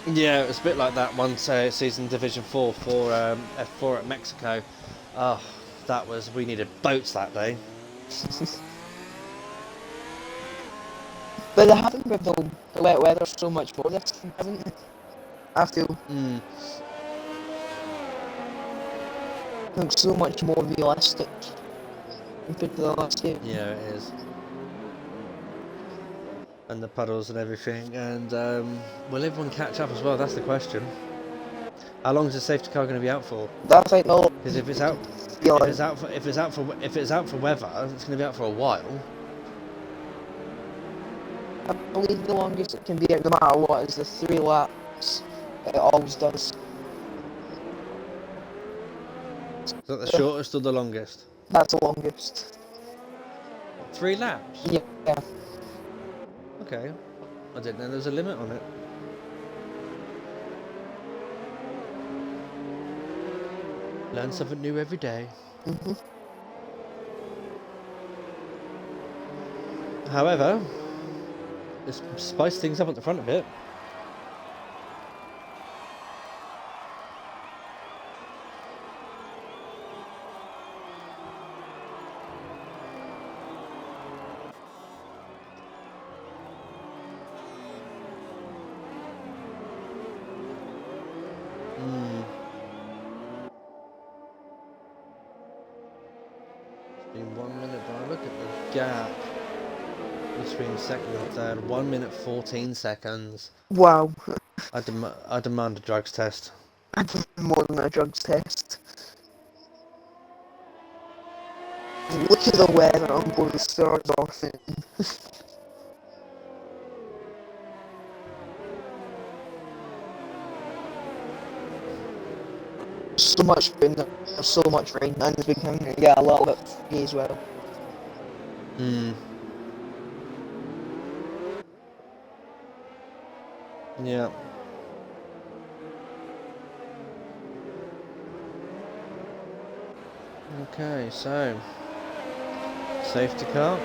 Yeah, it was a bit like that one season Division 4 for F4 at Mexico. Oh, we needed boats that day. But they haven't with the wet weather so much more this time, haven't they? I feel looks so much more realistic compared to the last game. Yeah, it is. And the puddles and everything, and will everyone catch up as well? That's the question. How long is the safety car going to be out for? I think they'll Because if it's out for weather, it's going to be out for a while. I believe the longest it can be out no matter what is the 3 laps. It always does. Is that the shortest or the longest? That's the longest. 3 laps? Yeah. Okay. I didn't know there was a limit on it. Learn something new every day. However, let's spice things up at the front a bit. It's been 1 minute, but look at the gap between second and third. 1 minute 14 seconds. Wow. I demand a drugs test. I did more than a drugs test. Look at the weather on both stars off it. So much rain, there's so much rain, and it's becoming a little bit foggy as well. Yeah. Okay, so safety car.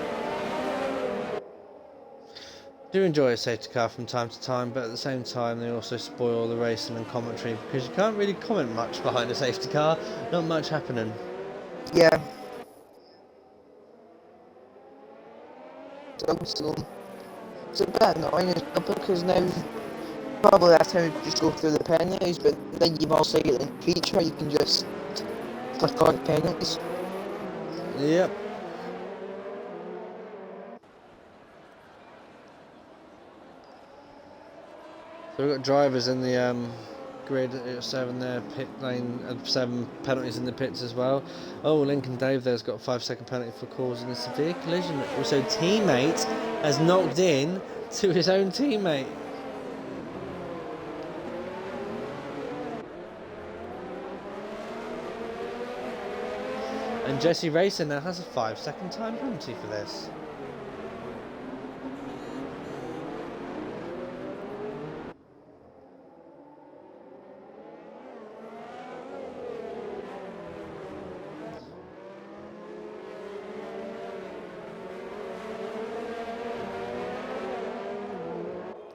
Do enjoy a safety car from time to time, but at the same time they also spoil the racing and commentary because you can't really comment much behind a safety car. Not much happening. Yeah. So it's a bit annoying as well because now probably that time we just go through the penalties, but then you've also got the feature you can just click on penalties. Yep. So we've got drivers in the grid at 7 there, pit lane, 7 penalties in the pits as well. Oh, Lincoln Dave there's got a 5-second penalty for causing a severe collision. Also, teammate has knocked in to his own teammate. And Jesse Racer now has a 5-second time penalty for this.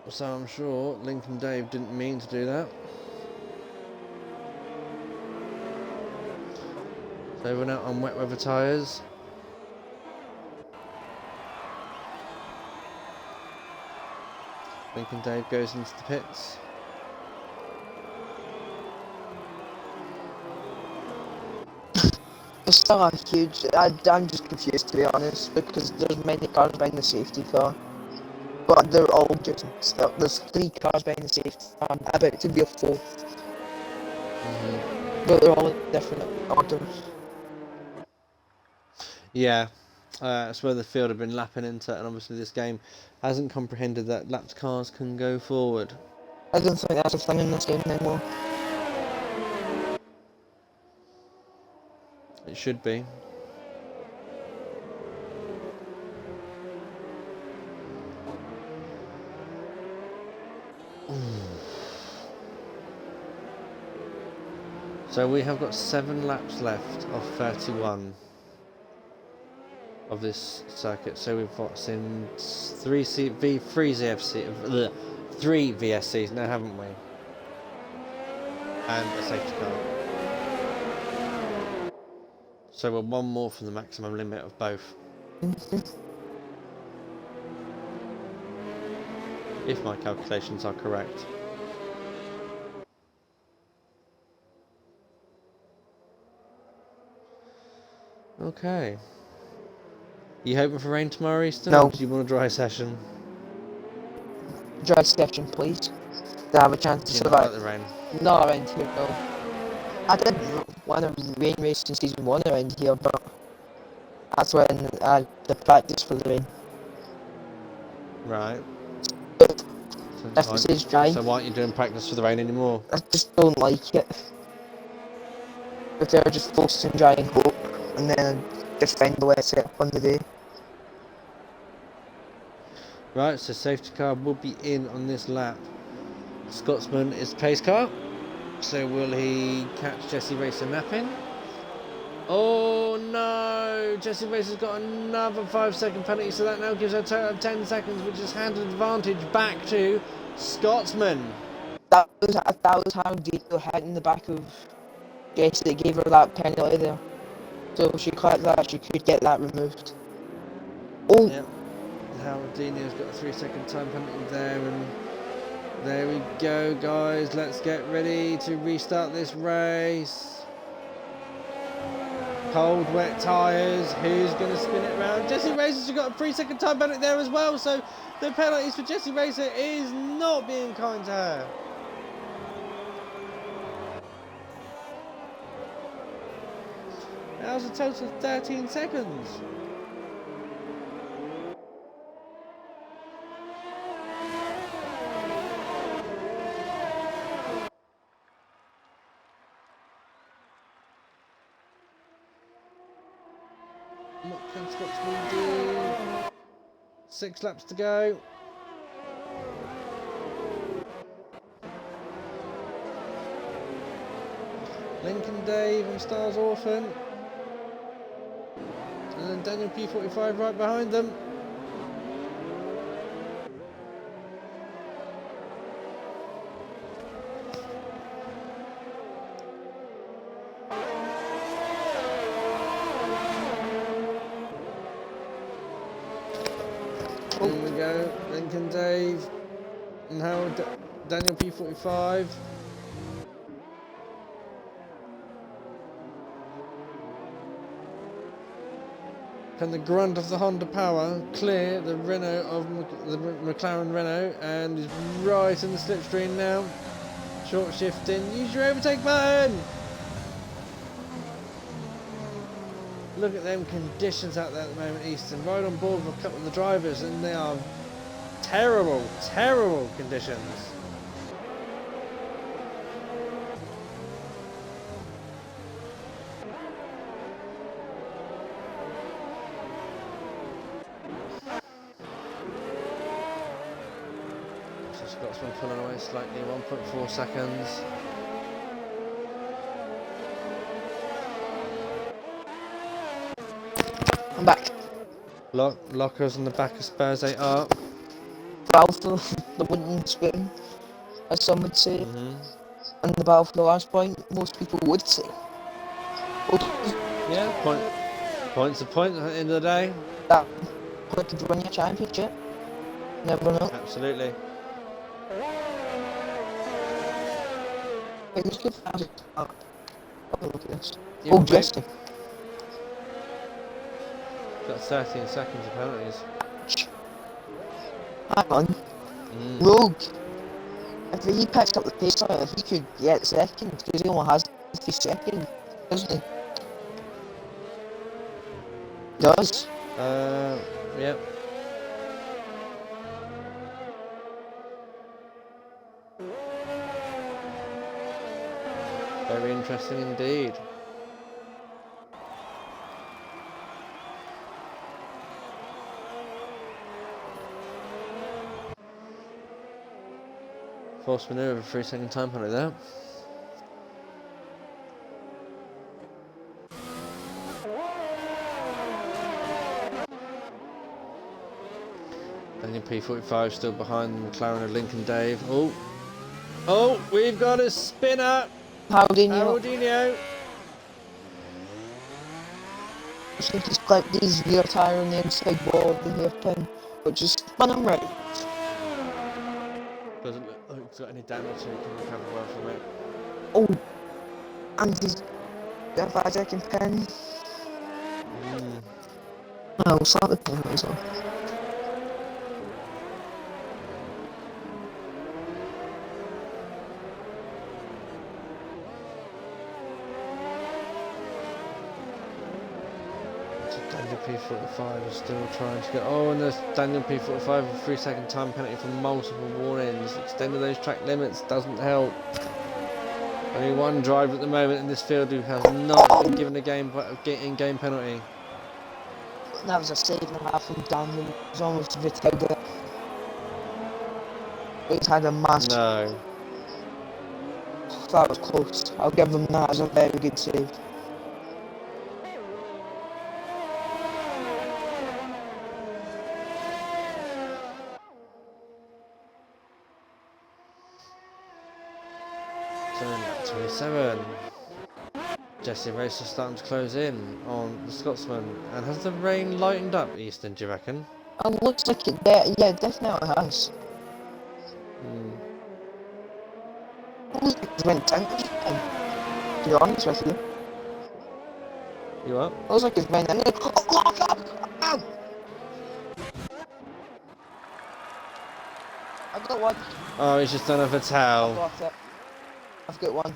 So I'm sure Lincoln Dave didn't mean to do that. So everyone out on wet weather tyres. Lincoln Dave goes into the pits. It's still a huge. I'm just confused to be honest because there's many cars behind the safety car, but they're all just stuck. There's 3 cars behind the safety car, about to be a 4th, but they're all in different orders. Yeah, That's where the field have been lapping into, and obviously this game hasn't comprehended that lapped cars can go forward. I don't think that's a thing in this game anymore. It should be. So we have got 7 laps left of 31 of this circuit. So we've got seen 3 VSCs now, haven't we? And a safety car. So we're 1 more from the maximum limit of both. If my calculations are correct. Okay. You hoping for rain tomorrow, Easton? No. Or do you want a dry session? Dry session, please. To have a chance to Do you not like survive. the rain? Not around here, no. I did win a rain race in season 1 around here, but that's when I had practice for the rain. Right. If it says dry, So why aren't you doing practice for the rain anymore? I just don't like it. If they're just focusing dry and hope, and then just find the way to set up on the day. Right, so safety car will be in on this lap. Scotsman is pace car. So will he catch Jesse Racer napping? Oh no! Jesse Racer's got another 5-second penalty, so that now gives her a total of 10 seconds, which has handed advantage back to Scotsman. That was how Dito had in the back of Jesse that gave her that penalty there. So if she caught that, she could get that removed. Oh! Yep. Howardini's got a 3-second time penalty there, and there we go, guys. Let's get ready to restart this race. Cold, wet tyres. Who's going to spin it around? Jesse Racer's got a 3-second time penalty there as well, so the penalties for Jesse Racer is not being kind to her. That was a total of 13 seconds. What can Scotsman do? 6 laps to go. Lincoln Dave and Stars Orphan. And then Daniel P45 right behind them. Here we go, Lincoln Dave and Howard Daniel P45. Can the grunt of the Honda Power clear the Renault of the McLaren Renault, and is right in the slipstream now. Short shifting, use your overtake button! Look at them conditions out there at the moment, Easton. Right on board with a couple of the drivers, and they are terrible, terrible conditions. So Scotsman pulling away slightly, 1.4 seconds. I'm back. Lockers on the back of Spurs 8R. Battle for the wooden spoon, as some would say. And the battle for the last point, most people would say. Yeah, points a point at the end of the day. That point could win your championship. Never know. Absolutely. It was good for us. Have a look at this. Yeah, Oh, mate. Jesse. Got 13 seconds of penalties. Hang on. Rogue. If he picks up the pace limit, he could get second, because he only has 50 seconds, doesn't he? Does. Yep. Very interesting indeed. Forced maneuver, 3-second time penalty there. Daniel P45 still behind the McLaren of Lincoln Dave. Oh, we've got a spinner. Haldinho. Haldinho. I think he's clipped his rear tyre on the inside wall of the hairpin, which is spun him right. Doesn't look like he's got any damage, so he can recover well from it. Oh, and he's got a bad second pin. Oh, we'll slap the penalties off. Daniel P45 is still trying to get. Oh, and there's Daniel P45 with 3-second time penalty for multiple warnings. Extending those track limits doesn't help. Only one driver at the moment in this field who has not been given a game penalty. That was a save and a half from Daniel. It was almost Vitega. He's had a massive. No. That was close. I'll give him that as a very good save. Turn lap 27. Jesse Race is starting to close in on the Scotsman. And has the rain lightened up, Easton, do you reckon? It looks like it, yeah, it definitely has. It looks like it went down this time, to be honest with you. You up? It looks like it's went in. Oh, I've got one. Oh, he's just done a I've Vital. got it. I've got one.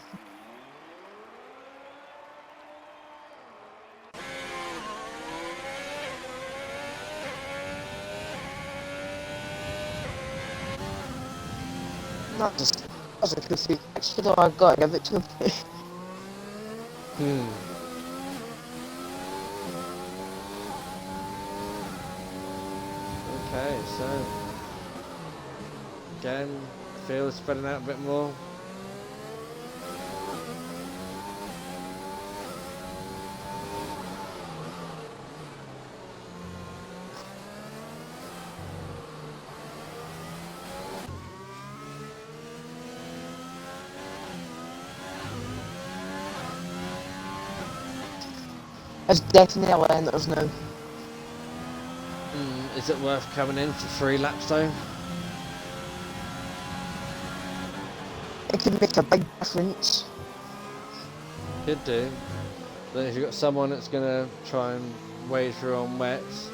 That's a good thing. Actually, though, I've got to give it to him. Okay, so again, field is spreading out a bit more. It's definitely enters now. Is it worth coming in for 3 laps though? It could make a big difference. Could do. Then if you've got someone that's going to try and wade through on wets.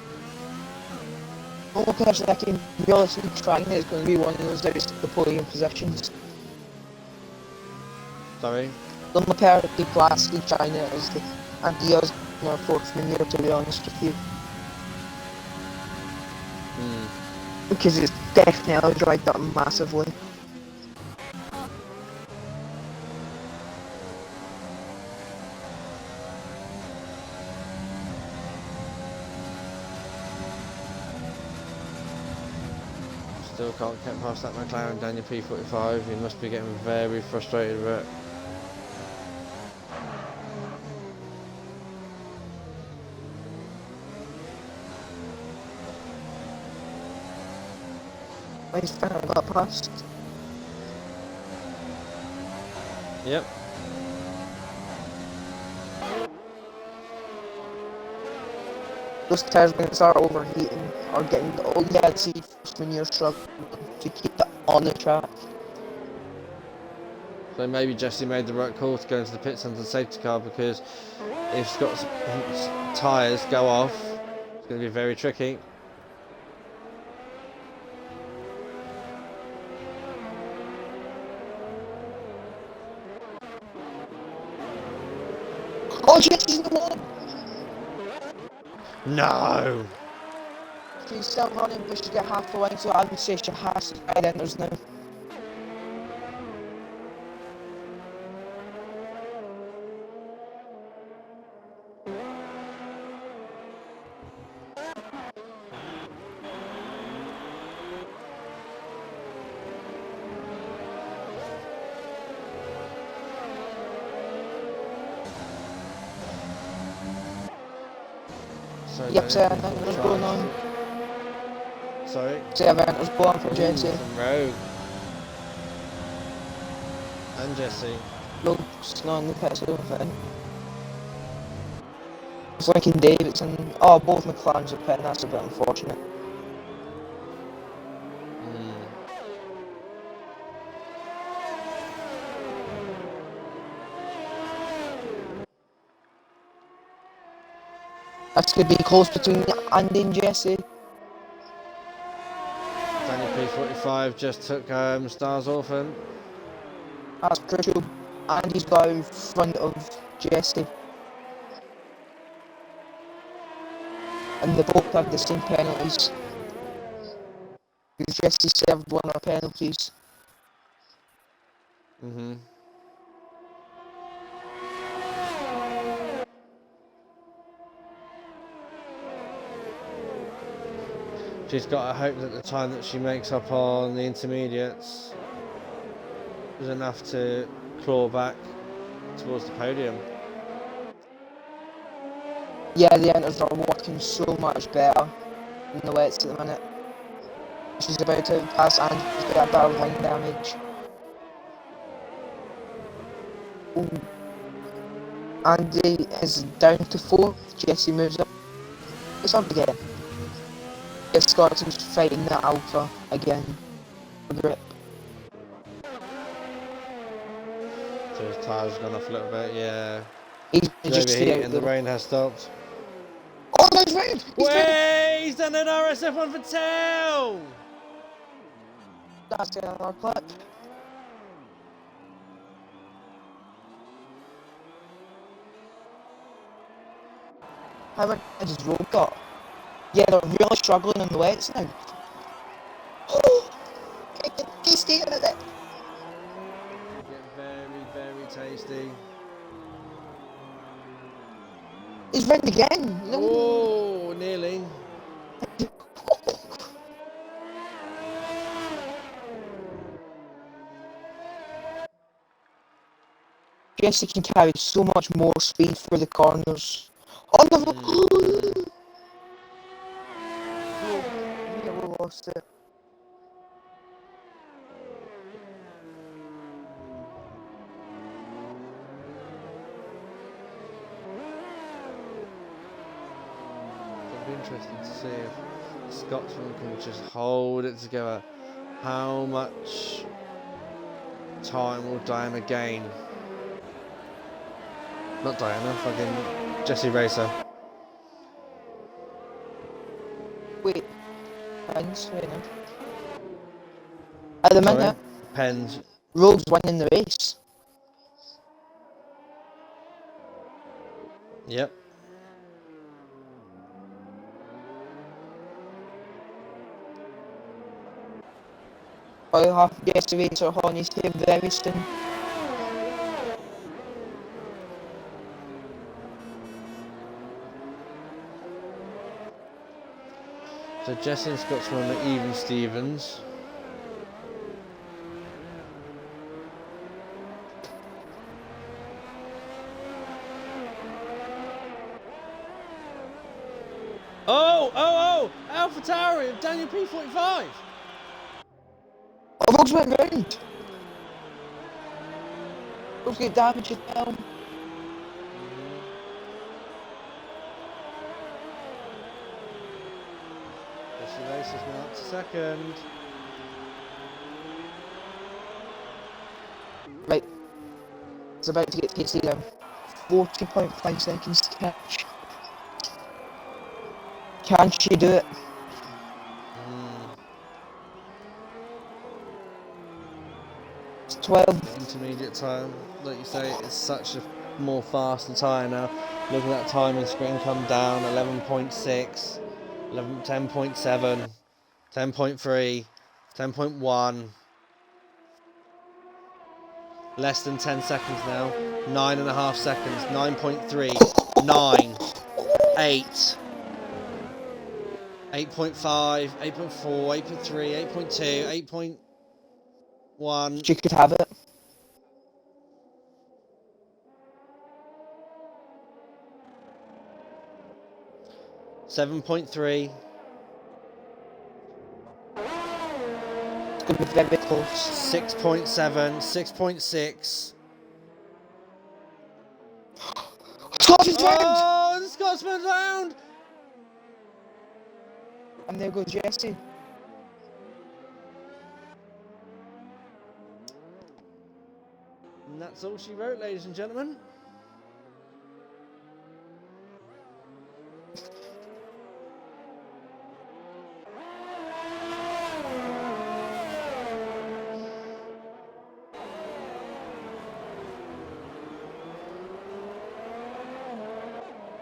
The only person I can realistically trying is going to be one of those that is the podium positions. Sorry? The only person who classically trying it is the ideas in our fourth manure, to be honest with you. Because it's definitely dried up massively. Still can't get past that McLaren Daniel P45. He must be getting very frustrated with it. I finally got past. Yep. Those tires are going to start overheating or getting old. Yeah, I'd see when you're struggling to keep that on the track. So maybe Jesse made the right call to go into the pits under the safety car, because if Scott's tyres go off, it's going to be very tricky. Oh, Jesse's in the wall! No! She's still running, but she's got half the line, so I would say she has to try enters now. So Yep, Sarah enters going on. Sorry? Sarah enters going for Jessie. From Rogue. And Jessie. Rogue's not on the pit, so I don't think. It's Lincoln Davidson. Oh, both McLarens are pitting, that's a bit unfortunate. This could be close between Andy and Jessie. Daniel P45 just took Stars Orphan. That's crucial. Andy's got in front of Jessie. And they both have the same penalties. Because Jessie served one of her penalties. She's got to hope that the time that she makes up on the intermediates is enough to claw back towards the podium. Yeah, the enters are working so much better than the wets at the minute. She's about to pass and she's got a bit of line damage. Ooh. Andy is down to 4. Jessie moves up. It's up again. It's Scotson's fighting the Alpha again. For grip. So his tyres gone off a little bit, yeah. He's He's just overheating and the rain has stopped. Oh, there's rain! Wait, he's done an RSF1 for tail! That's another clip. How much has Rogue got? Yeah, they're really struggling on the wets now. Oh! He's staying at it. Get very, very tasty. He's ridden again. No. Oh, nearly. Jessie can carry so much more speed through the corners. Oh no! Yeah, we lost it. It'll be interesting to see if Scotsman can just hold it together. How much time will Diana gain? Not Diana, fucking Jessie Racer. Wait. Pens, wait now. At the Sorry? minute, Pens. Rogue's winning the race. Yep. I'll have Jessie Racer Horny's here very soon. So Jessie and Scotsman are even Stevens. Oh! Alpha Tauri of Daniel P45! Oh, Rogue's went round! Rogue's got damage as well. Jessie Racer's now up to second. Right. It's about to get to KC now. 40.5 seconds to catch. Can she do it? It's 12. The intermediate time, like you say, is such a more faster tyre now. Looking at that timing screen come down, 11.6, 10.7, 10.3, 10.1. Less than 10 seconds now. 9.5 seconds. 9.3, 9, 8, 8.5, 8.4, 8.3, 8.2, 8.1. You could have it. $7.3. It's going to be very close. 6.7. 6.6. Scotland's round! Oh, the Scotsman's round! And there goes Jesse. And that's all she wrote, ladies and gentlemen.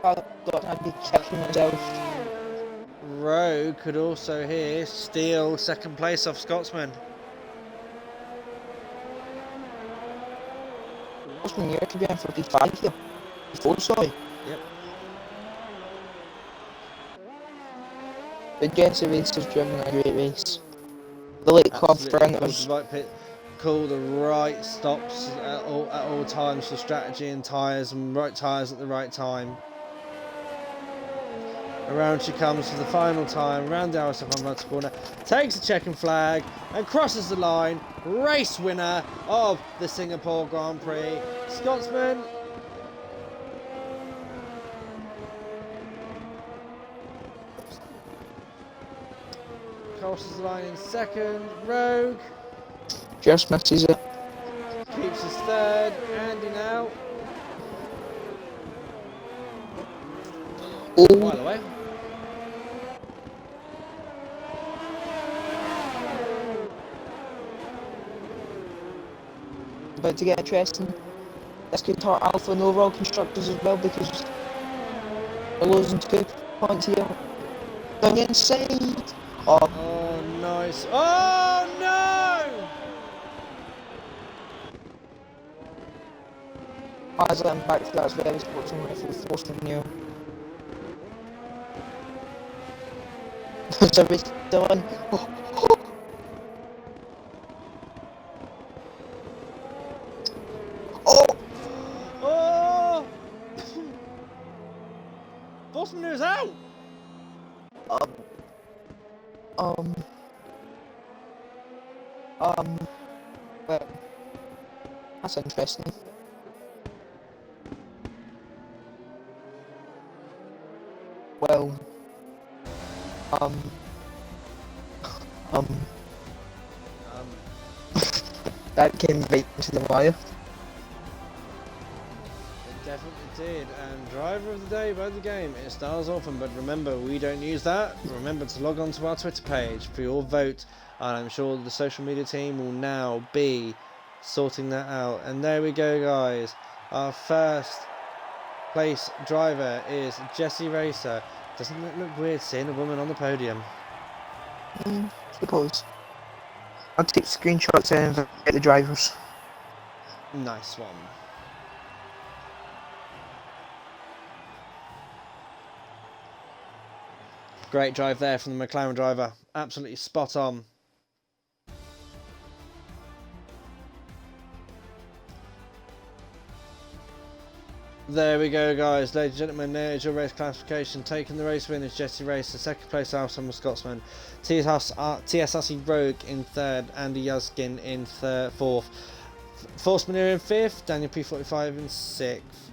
I thought I'd be kicking myself. Rowe could also here steal second place off Scotsman. Osman, you could be in for P5 here. P4, sorry. Yep. But Jesse Race has driven a great race. The late club sprinters. Call the right stops at all times for strategy and tyres, and right tyres at the right time. Around she comes for the final time, round the RSF1 motor corner, takes the checking flag and crosses the line. Race winner of the Singapore Grand Prix, Scotsman. Crosses the line in second. Rogue Just misses it. keeps his third. Andy now. Oh, While away. about to get interesting. This could hurt Alpha and overall constructors as well because they're losing 2 points here. Down the inside. Oh, Oh, nice. Oh, no! I was letting back for that as well. He's watching right for the force of new. So we're still in. Oh! Oh! Bosman is out! Well, that's interesting. Well, that came right into the wire. It definitely did, and driver of the day by the game, it stars often, but remember, we don't use that. Remember to log on to our Twitter page for your vote, and I'm sure the social media team will now be sorting that out. And there we go, guys. Our first place driver is Jessie Racer. Doesn't it look weird seeing a woman on the podium? Suppose. I'll take screenshots and get the drivers. Nice one. Great drive there from the McLaren driver. Absolutely spot on. There we go, guys. Ladies and gentlemen, there's your race classification. Taking the race win is Jessie Racer. Second place, Alston Scotsman. TSRC Rogue in third. Andy Yuzkin in fourth. Force Manure in fifth. Daniel P45 in sixth.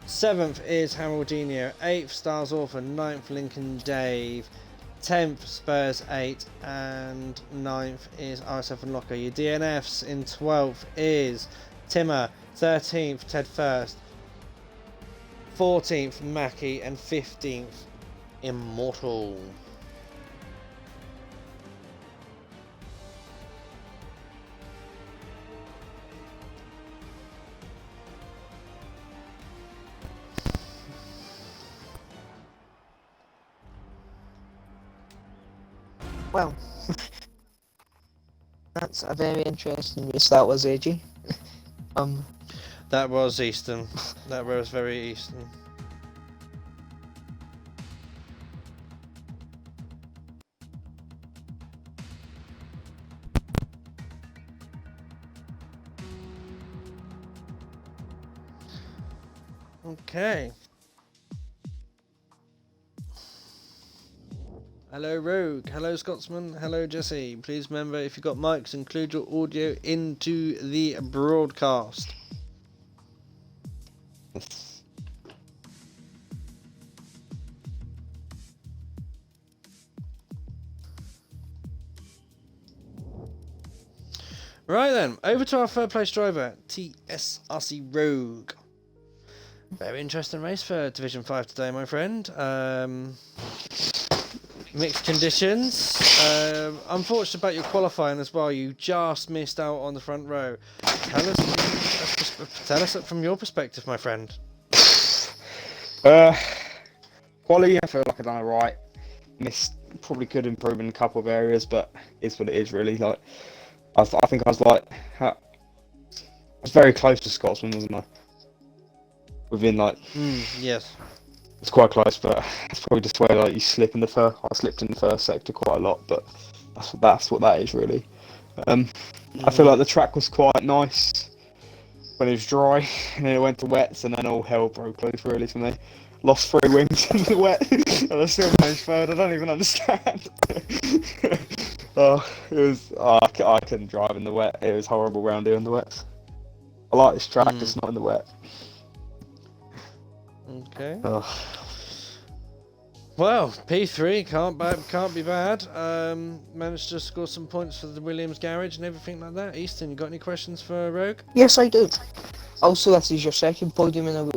Seventh is Haroldinho. Eighth, Stars Orphan. Ninth, Lincoln Dave. 10th, Spurs 8. And 9th is RSF1 Locker. Your DNFs in 12th is Timmer. 13th, Ted First. 14th, Mackie, and 15th, Immortal. Well, that's a very interesting race that was, AG. That was Eastern. That was very Eastern. Okay. Hello Rogue, hello Scotsman, hello Jesse. Please remember, if you've got mics, include your audio into the broadcast. Right then, over to our third place driver, TSRC Rogue. Very interesting race for Division 5 today, my friend. Mixed conditions. Unfortunate about your qualifying as well. You just missed out on the front row. Tell us from your perspective, my friend. Quality, I feel like I've done alright. Probably could improve in a couple of areas, but it's what it is really. Like, I think I was I was very close to Scotsman, wasn't I? Within Yes. it's quite close, but it's probably just where like you slip in the first. I slipped in the first sector quite a lot, but that's what that is really. I feel like the track was quite nice when it was dry, and then it went to wets, and then all hell broke loose really for me. Lost 3 wings in the wet, and I still managed third. I don't even understand. I couldn't drive in the wet. It was horrible round here in the wet. I like this track, just not in the wet. Okay. Well, P3 can't be bad. Managed to score some points for the Williams garage and everything like that. Easton, you got any questions for Rogue? Yes, I do. Also, this is your second podium in a row.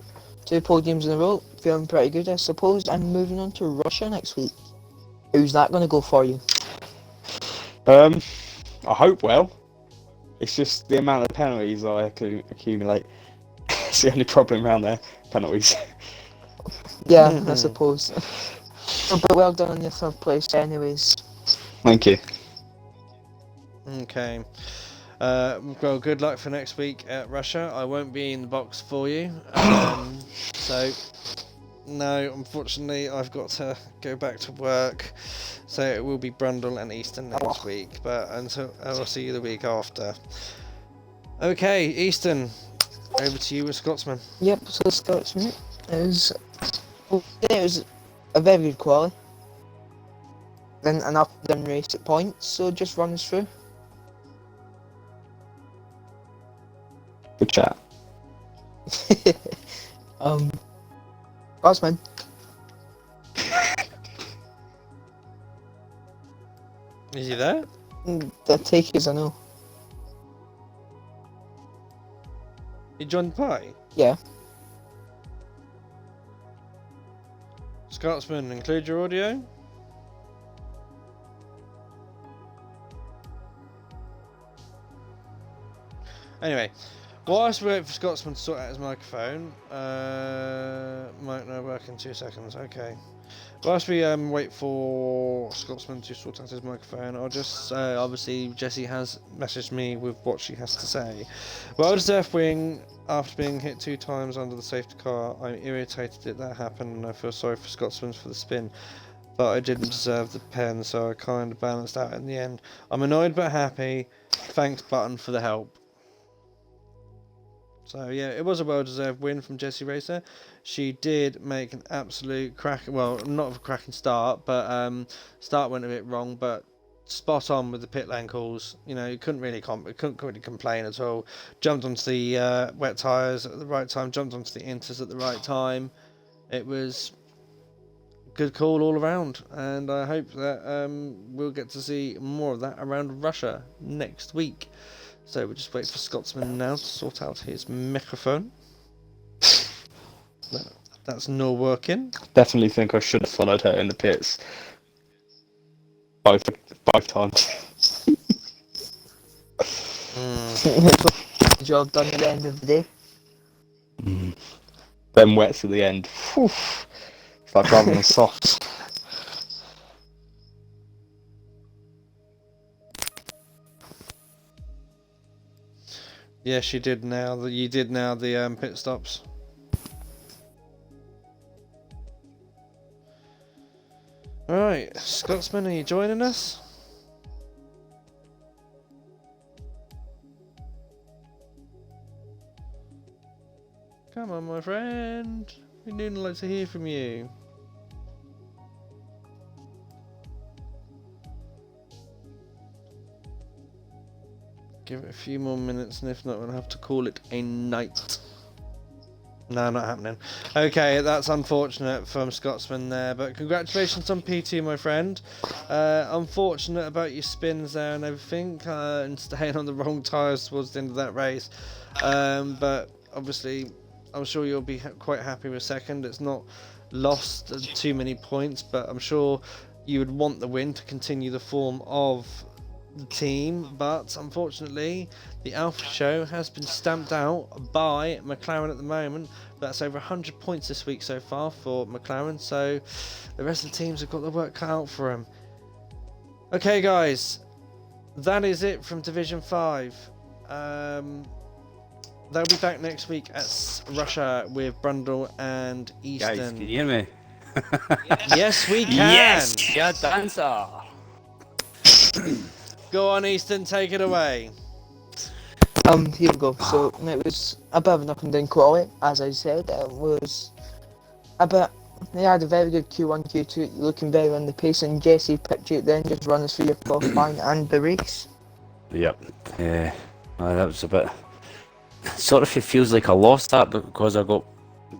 2 podiums in a row. Feeling pretty good, I suppose. And moving on to Russia next week. Who's that going to go for you? I hope well. It's just the amount of penalties I accumulate. It's the only problem around there. Penalties. Yeah, I suppose. But well done on your 3rd place anyways. Thank you. Okay. Well, good luck for next week at Russia. I won't be in the box for you. So, no, unfortunately, I've got to go back to work. So it will be Brundle and Easton next week. But until I'll see you the week after. Okay, Easton, over to you with Scotsman. Yep, so Scotsman is... It was a very good quali. Then an up and down race at points, so just run us through. Good chat. Scotsman. Is he there? The take is I know. You joined the party? Yeah. Scotsman, include your audio. Anyway, whilst we wait for Scotsman to sort out his microphone, might not work in 2 seconds. Okay. Whilst we wait for Scotsman to sort out his microphone, I'll just obviously Jessie has messaged me with what she has to say. Well deserved wing after being hit 2 times under the safety car. I'm irritated that that happened, and I feel sorry for Scotsman for the spin. But I didn't deserve the pen, so I kind of balanced out in the end. I'm annoyed but happy. Thanks, Button, for the help. So yeah, it was a well-deserved win from Jessie Racer. She did make an absolute not a cracking start, but start went a bit wrong, but spot on with the pit lane calls. You know, you couldn't really complain at all. Jumped onto the wet tyres at the right time, jumped onto the inters at the right time. It was a good call all around, and I hope that we'll get to see more of that around Russia next week. So we'll just wait for Scotsman now to sort out his microphone. That's not working. Definitely think I should have followed her in the pits. Both times. Job done at the end of the day. Them wets at the end. Whew. It's like driving on softs. Yes, you did now. You did now the pit stops. Right, Scotsman, are you joining us? Come on, my friend. We'd like to hear from you. Give it a few more minutes, and if not, we'll have to call it a night. No, not happening. Okay, that's unfortunate from Scotsman there, but congratulations on P2, my friend. Unfortunate about your spins there and everything, and staying on the wrong tyres towards the end of that race. But obviously, I'm sure you'll be quite happy with second. It's not lost too many points, but I'm sure you would want the win to continue the form of the team, but unfortunately the Alpha Show has been stamped out by McLaren at the moment. That's over 100 points this week so far for McLaren, so the rest of the teams have got the work cut out for them. Okay guys, that is it from Division 5. They'll be back next week at Russia with Brundle and Easton. Guys, can you hear me? Yes, we can. Yes, yeah, dancer. Go on, Easton, take it away. Here we go. So it was a bit of an up and down quality, as I said. It was a bit. They had a very good Q1, Q2, looking very on the pace, and Jesse picked you then just run us through your qualifying and the race. Yep. That was a bit. Sort of, it feels like I lost that because I got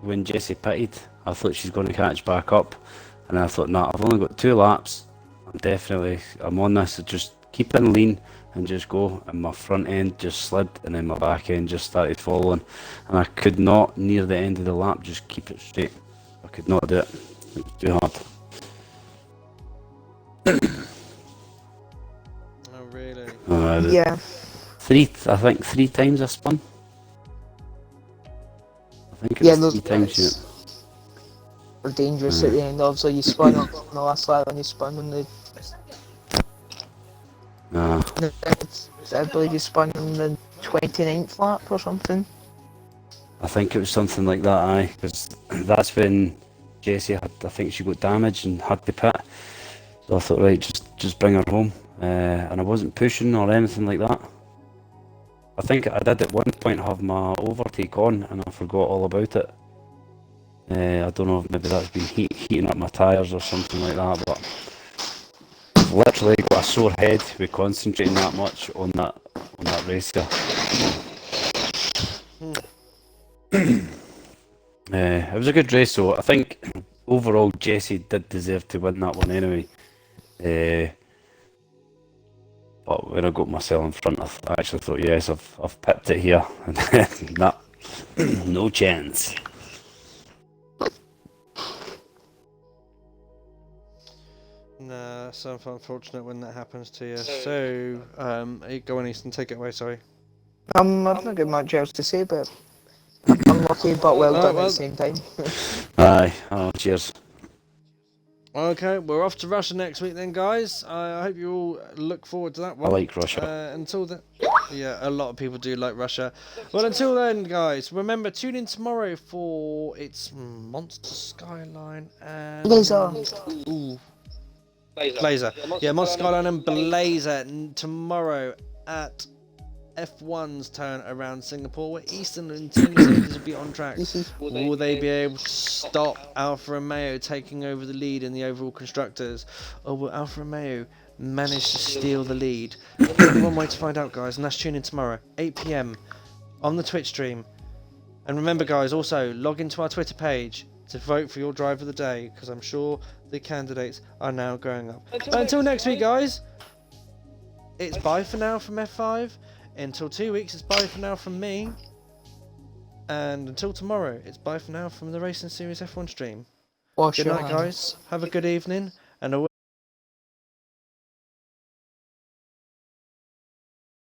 when Jessie pitted. I thought she's going to catch back up, and I thought, nah, I've only got 2 laps. I'm on this. So just keep in lean and just go. And my front end just slid, and then my back end just started following, and I could not near the end of the lap just keep it straight. I could not do it. It was too hard. Oh really? Yeah. I think 3 times I spun. I think it was those 3 times. bits were dangerous at the end. Obviously, you spun on the last lap, and you spun on the. I believe you spun on the 29th lap or something. I think it was something like that, aye, because that's when Jessie had, I think she got damaged and had to pit. So I thought, right, just bring her home. And I wasn't pushing or anything like that. I think I did at one point have my overtake on, and I forgot all about it. I don't know if maybe that's been heating up my tyres or something like that, but I've literally got a sore head with concentrating that much on that race here. It was a good race, though. I think overall Jessie did deserve to win that one anyway. But when I got myself in front, I actually thought, yes, I've pipped it here, and then no chance. Nah, that's unfortunate when that happens to you. So, go on, Easton, take it away. Sorry. I've not got much else to say, but unlucky but well done at the same time. Aye. Oh, cheers. Okay, we're off to Russia next week then, guys. I hope you all look forward to that one. I like Russia. Until then, yeah, a lot of people do like Russia. Well, until then, guys, remember, tune in tomorrow for it's Monster Skyline and Blazer. Ooh. Blazer. Yeah, Monster Skyline and Blazer tomorrow at F1's turn around Singapore, where Eastern and Team Mercedes will be on track. Will they be able to stop Alfa Romeo taking over the lead in the overall constructors, or will Alfa Romeo manage to steal the lead? Only one way to find out, guys, and that's tune in tomorrow, 8 PM on the Twitch stream. And remember, guys, also log into our Twitter page to vote for your driver of the day, because I'm sure the candidates are now going up. Until next week, guys, it's bye for now from F5. Until 2 weeks, it's bye for now from me. And until tomorrow, it's bye for now from the Racing Series F1 stream. Good night, guys. Have a good evening. And